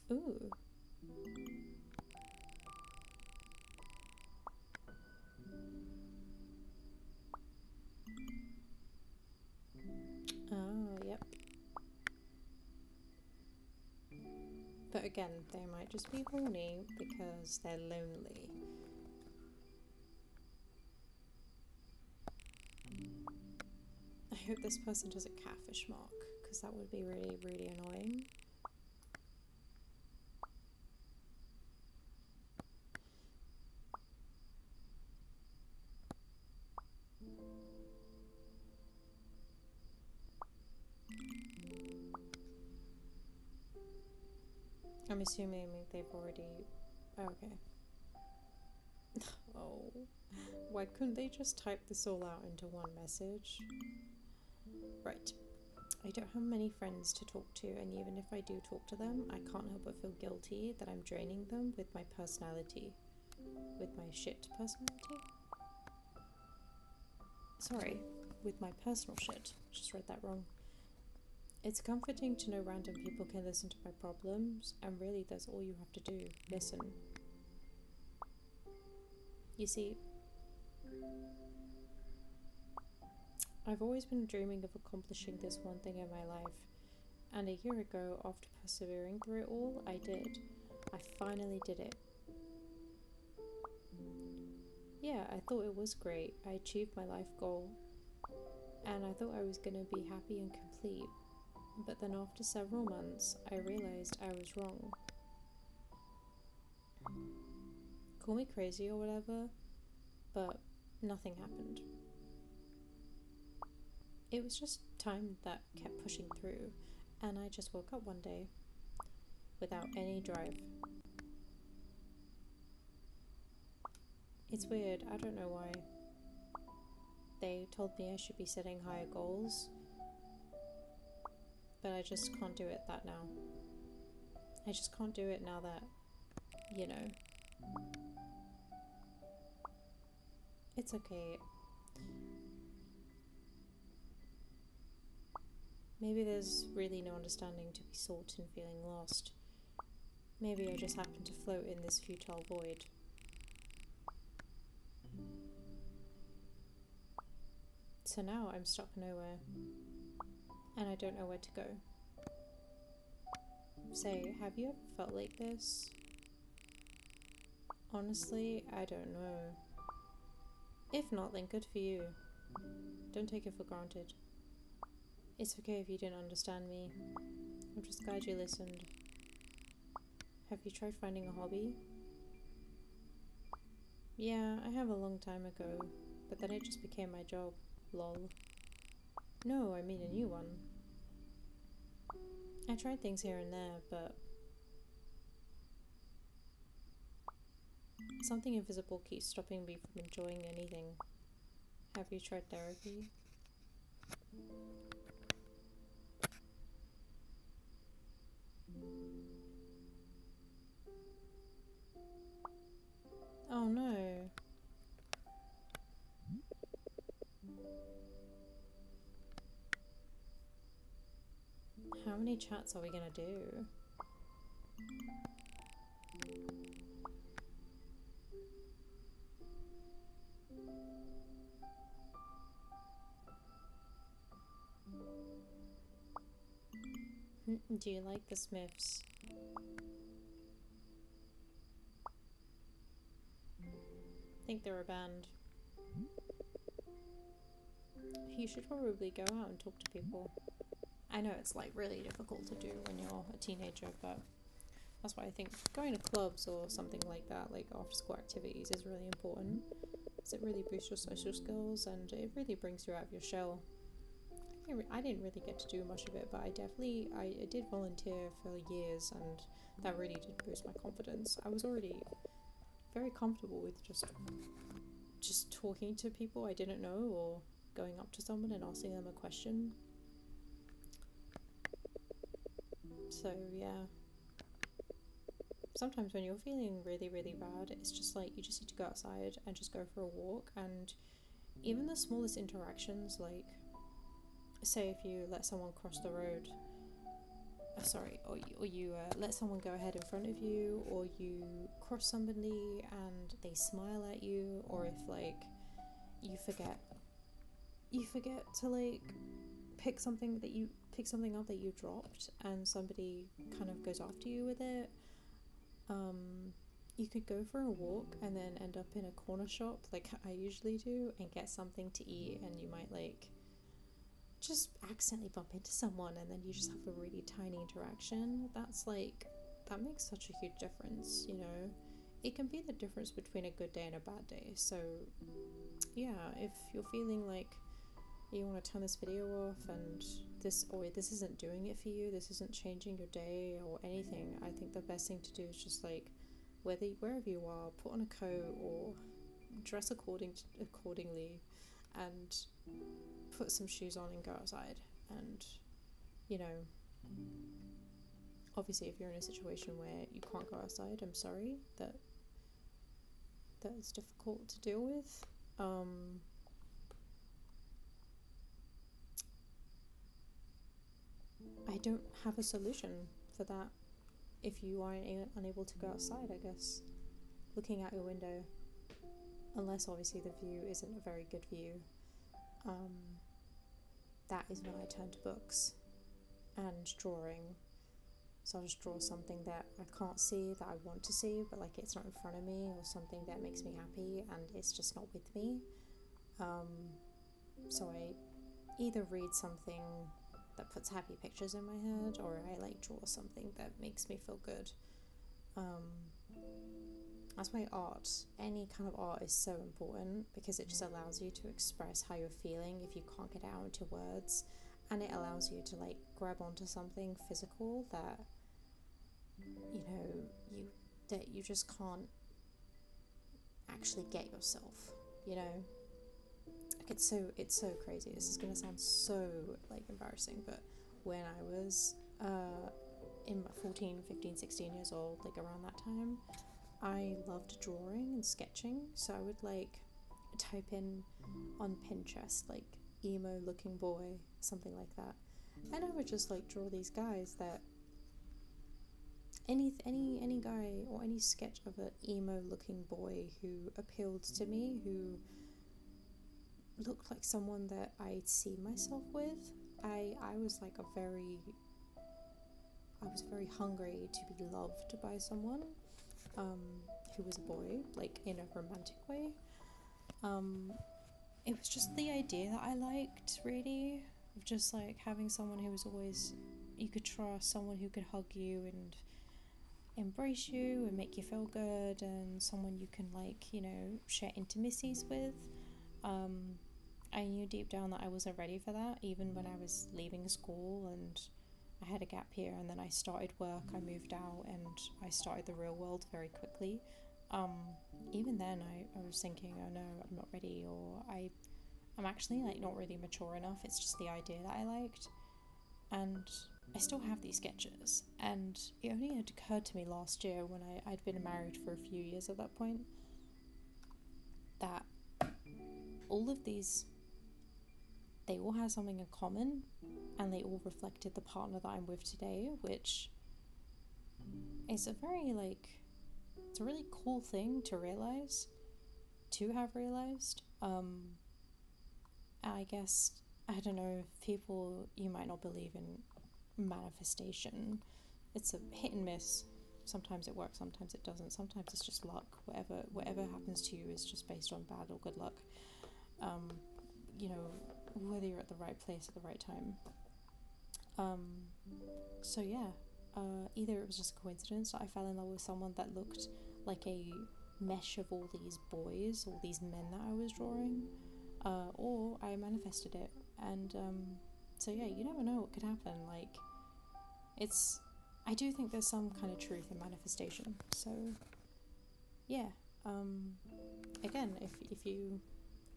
Ooh. Oh, yep. But again, they might just be horny because they're lonely. I hope this person does a catfish mark, because that would be really, really annoying. I'm assuming they've already... Oh, okay. Oh. Why couldn't they just type this all out into one message? Right. I don't have many friends to talk to, and even if I do talk to them, I can't help but feel guilty that I'm draining them with my personality. With my shit personality? Sorry, with my personal shit. Just read that wrong. It's comforting to know random people can listen to my problems, and really that's all you have to do. Listen. You see, I've always been dreaming of accomplishing this one thing in my life, and a year ago, after persevering through it all, I did. I finally did it. Yeah, I thought it was great. I achieved my life goal, and I thought I was gonna be happy and complete. But then after several months, I realized I was wrong. Call me crazy or whatever, but nothing happened. It was just time that kept pushing through, and I just woke up one day without any drive. It's weird, I don't know why. They told me I should be setting higher goals, but I just can't do it that now. I just can't do it now that, you know. It's okay. Maybe there's really no understanding to be sought in feeling lost. Maybe I just happen to float in this futile void. So now I'm stuck nowhere, and I don't know where to go. Say, have you ever felt like this? Honestly, I don't know. If not, then good for you. Don't take it for granted. It's okay if you didn't understand me. I'm just glad you listened. Have you tried finding a hobby? Yeah, I have a long time ago, but then it just became my job. Lol. No, I mean a new one. I tried things here and there, but something invisible keeps stopping me from enjoying anything. Have you tried therapy? many chats are we gonna do? Do you like the Smiths? I think they're a band. You should probably go out and talk to people. I know it's like really difficult to do when you're a teenager, but that's why I think going to clubs or something like that, like after school activities, is really important. Because it really boosts your social skills and it really brings you out of your shell. I didn't really get to do much of it, but I did volunteer for years, and that really did boost my confidence. I was already very comfortable with just talking to people I didn't know, or going up to someone and asking them a question. So yeah, sometimes when you're feeling really, really bad, it's just like you just need to go outside and just go for a walk. And even the smallest interactions, like say if you let someone cross the road, or you let someone go ahead in front of you, or you cross somebody and they smile at you, or if like you forget to like pick something up that you dropped and somebody kind of goes after you with it. You could go for a walk and then end up in a corner shop like I usually do and get something to eat, and you might like just accidentally bump into someone and then you just have a really tiny interaction. That makes such a huge difference, you know. It can be the difference between a good day and a bad day. So yeah, if you're feeling like you want to turn this video off and this isn't doing it for you, this isn't changing your day or anything, I think the best thing to do is just like wherever you are, put on a coat or dress accordingly and put some shoes on and go outside. And you know, obviously if you're in a situation where you can't go outside, I'm sorry that is difficult to deal with. I don't have a solution for that. If you are unable to go outside, I guess looking out your window, unless obviously the view isn't a very good view, that is when I turn to books and drawing. So I'll just draw something that I can't see, that I want to see, but like it's not in front of me, or something that makes me happy and it's just not with me. So I either read something that puts happy pictures in my head, or I like draw something that makes me feel good. That's why any kind of art is so important, because it just allows you to express how you're feeling if you can't get it out into words, and it allows you to like grab onto something physical that you just can't actually get yourself, you know. Like it's so crazy. This is gonna sound so like embarrassing, but when I was in my 14, 15, 16 years old, like around that time, I loved drawing and sketching. So I would like type in on Pinterest like emo looking boy, something like that, and I would just like draw these guys that any guy, or any sketch of an emo looking boy who appealed to me, who looked like someone that I'd see myself with. I was very hungry to be loved by someone who was a boy, like in a romantic way. It was just the idea that I liked, really, of just like having someone who was always you could trust, someone who could hug you and embrace you and make you feel good, and someone you can like, you know, share intimacies with. I knew deep down that I wasn't ready for that, even when I was leaving school and I had a gap year, and then I started work, I moved out, and I started the real world very quickly. Even then I was thinking, oh no, I'm not ready, or I'm actually like not really mature enough. It's just the idea that I liked. And I still have these sketches, and it only had occurred to me last year, when I'd been married for a few years at that point, that all of these, they all have something in common, and they all reflected the partner that I'm with today, which is a very, like, it's a really cool thing to realize, to have realized. I guess, I don't know, if people, you might not believe in manifestation. It's a hit and miss. Sometimes it works, sometimes it doesn't. Sometimes it's just luck. Whatever happens to you is just based on bad or good luck. You know, whether you're at the right place at the right time. So yeah, either it was just a coincidence that I fell in love with someone that looked like a mesh of all these boys, all these men that I was drawing, or I manifested it. And so yeah, you never know what could happen. Like, I do think there's some kind of truth in manifestation. So yeah, again, if you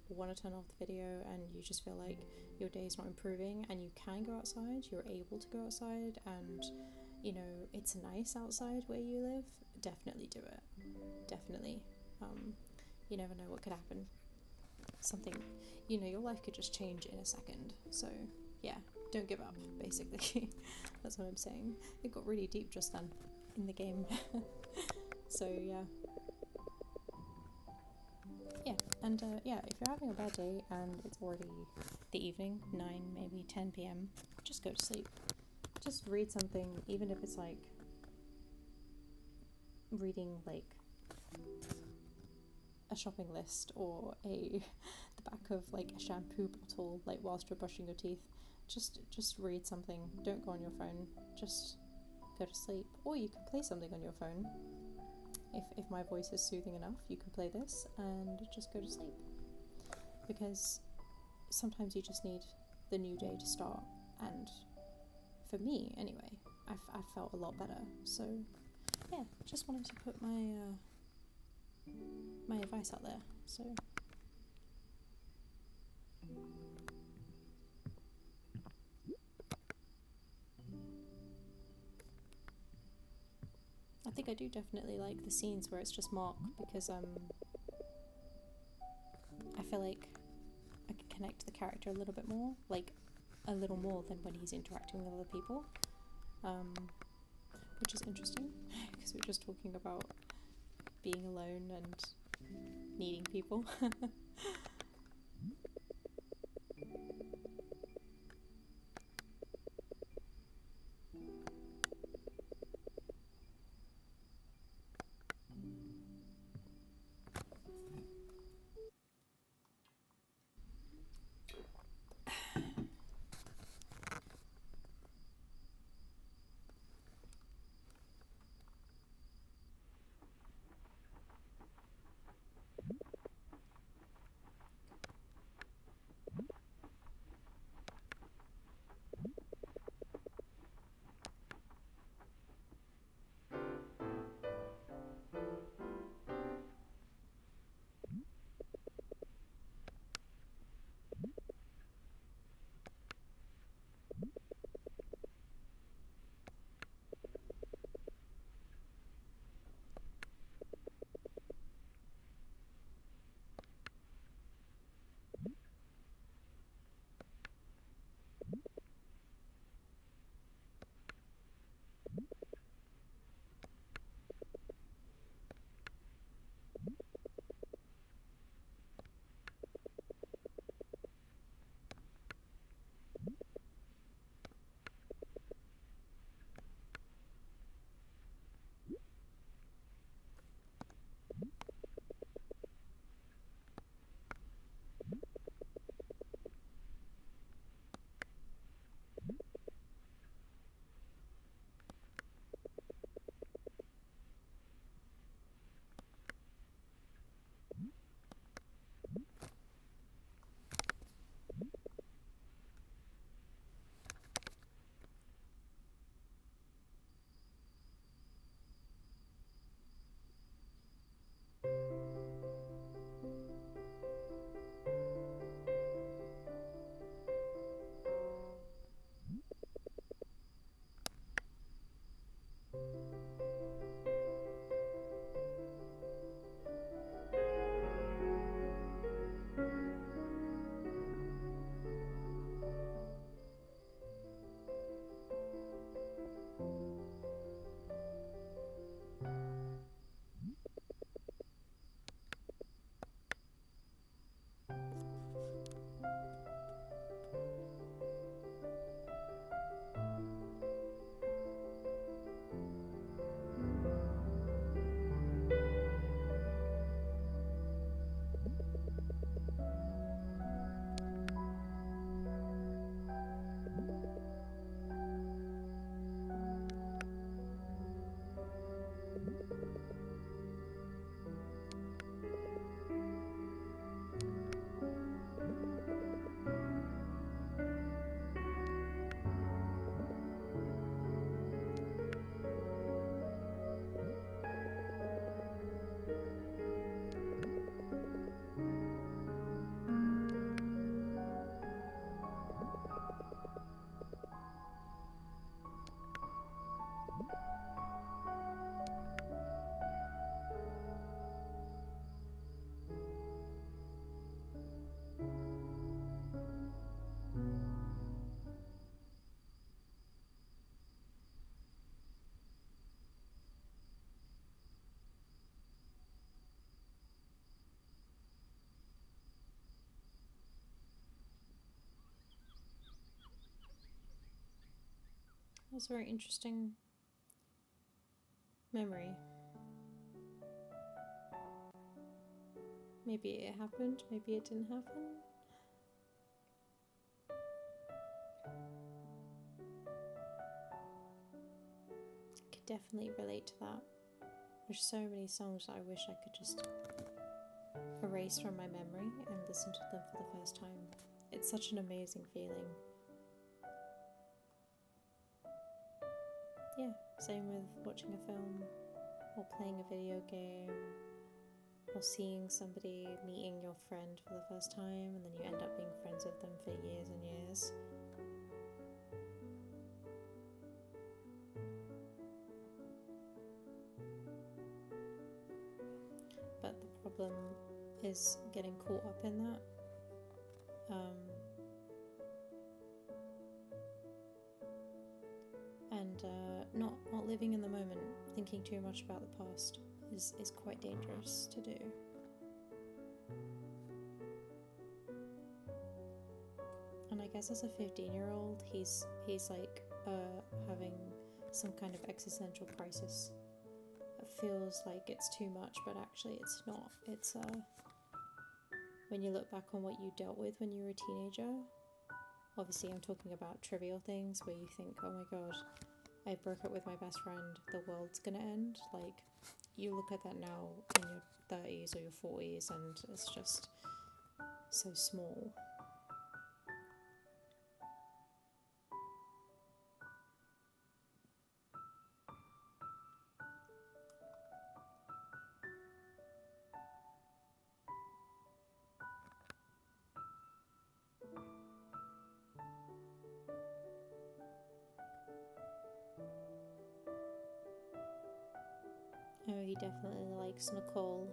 want to turn off the video and you just feel like your day is not improving and you can go outside, you're able to go outside, and you know it's nice outside where you live, definitely do it. Definitely. You never know what could happen. Something, you know, your life could just change in a second. So yeah, don't give up, basically. That's what I'm saying. It got really deep just then in the game. So yeah, and yeah, if you're having a bad day and it's already the evening, 9, maybe 10 p.m, just go to sleep. Just read something, even if it's like reading like a shopping list or the back of like a shampoo bottle, like whilst you're brushing your teeth. Just read something. Don't go on your phone. Just go to sleep. Or you can play something on your phone. If my voice is soothing enough, you can play this and just go to sleep. Because sometimes you just need the new day to start. And for me, anyway, I've felt a lot better. So yeah, just wanted to put my advice out there. So I think I do definitely like the scenes where it's just Mark, because I feel like I can connect to the character a little bit more, like a little more than when he's interacting with other people, which is interesting because we're just talking about being alone and needing people. was a very interesting memory. Maybe it happened, maybe it didn't happen. I could definitely relate to that. There's so many songs that I wish I could just erase from my memory and listen to them for the first time. It's such an amazing feeling. Yeah, same with watching a film or playing a video game or seeing somebody, meeting your friend for the first time, and then you end up being friends with them for years and years. But the problem is getting caught up in that. And not living in the moment, thinking too much about the past is quite dangerous to do. And I guess as a 15-year-old, he's like having some kind of existential crisis. It feels like it's too much, but actually it's not. It's when you look back on what you dealt with when you were a teenager. Obviously, I'm talking about trivial things where you think, oh my god, I broke up with my best friend, the world's gonna end. Like, you look at that now in your 30s or your 40s and it's just so small. Oh, he definitely likes Nicole.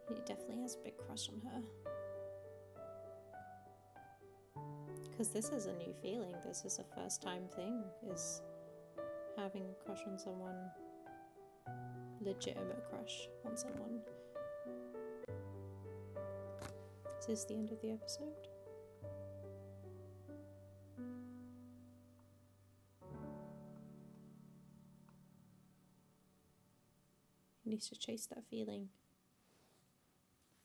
He definitely has a big crush on her. Because this is a new feeling. This is a first time thing, is having a crush on someone. Legitimate crush on someone. Is this the end of the episode? He needs to chase that feeling.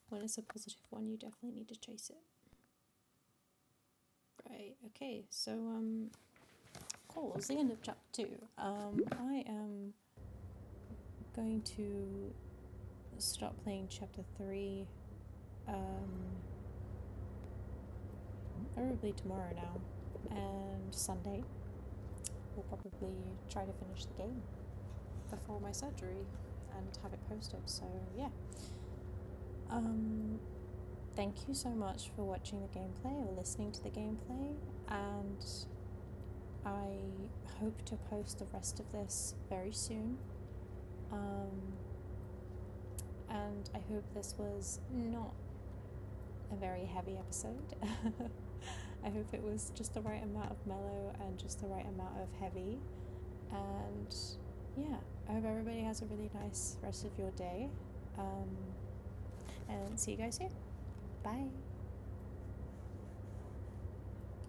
When it's a positive one, you definitely need to chase it. Right, okay, so, cool, it's the end of chapter 2. I am going to stop playing chapter 3, probably tomorrow now, and Sunday. We'll probably try to finish the game before my surgery and have it posted, so yeah. Thank you so much for watching the gameplay or listening to the gameplay, and I hope to post the rest of this very soon. And I hope this was not a very heavy episode. I hope it was just the right amount of mellow and just the right amount of heavy. And yeah, I hope everybody has a really nice rest of your day. And see you guys soon. Bye.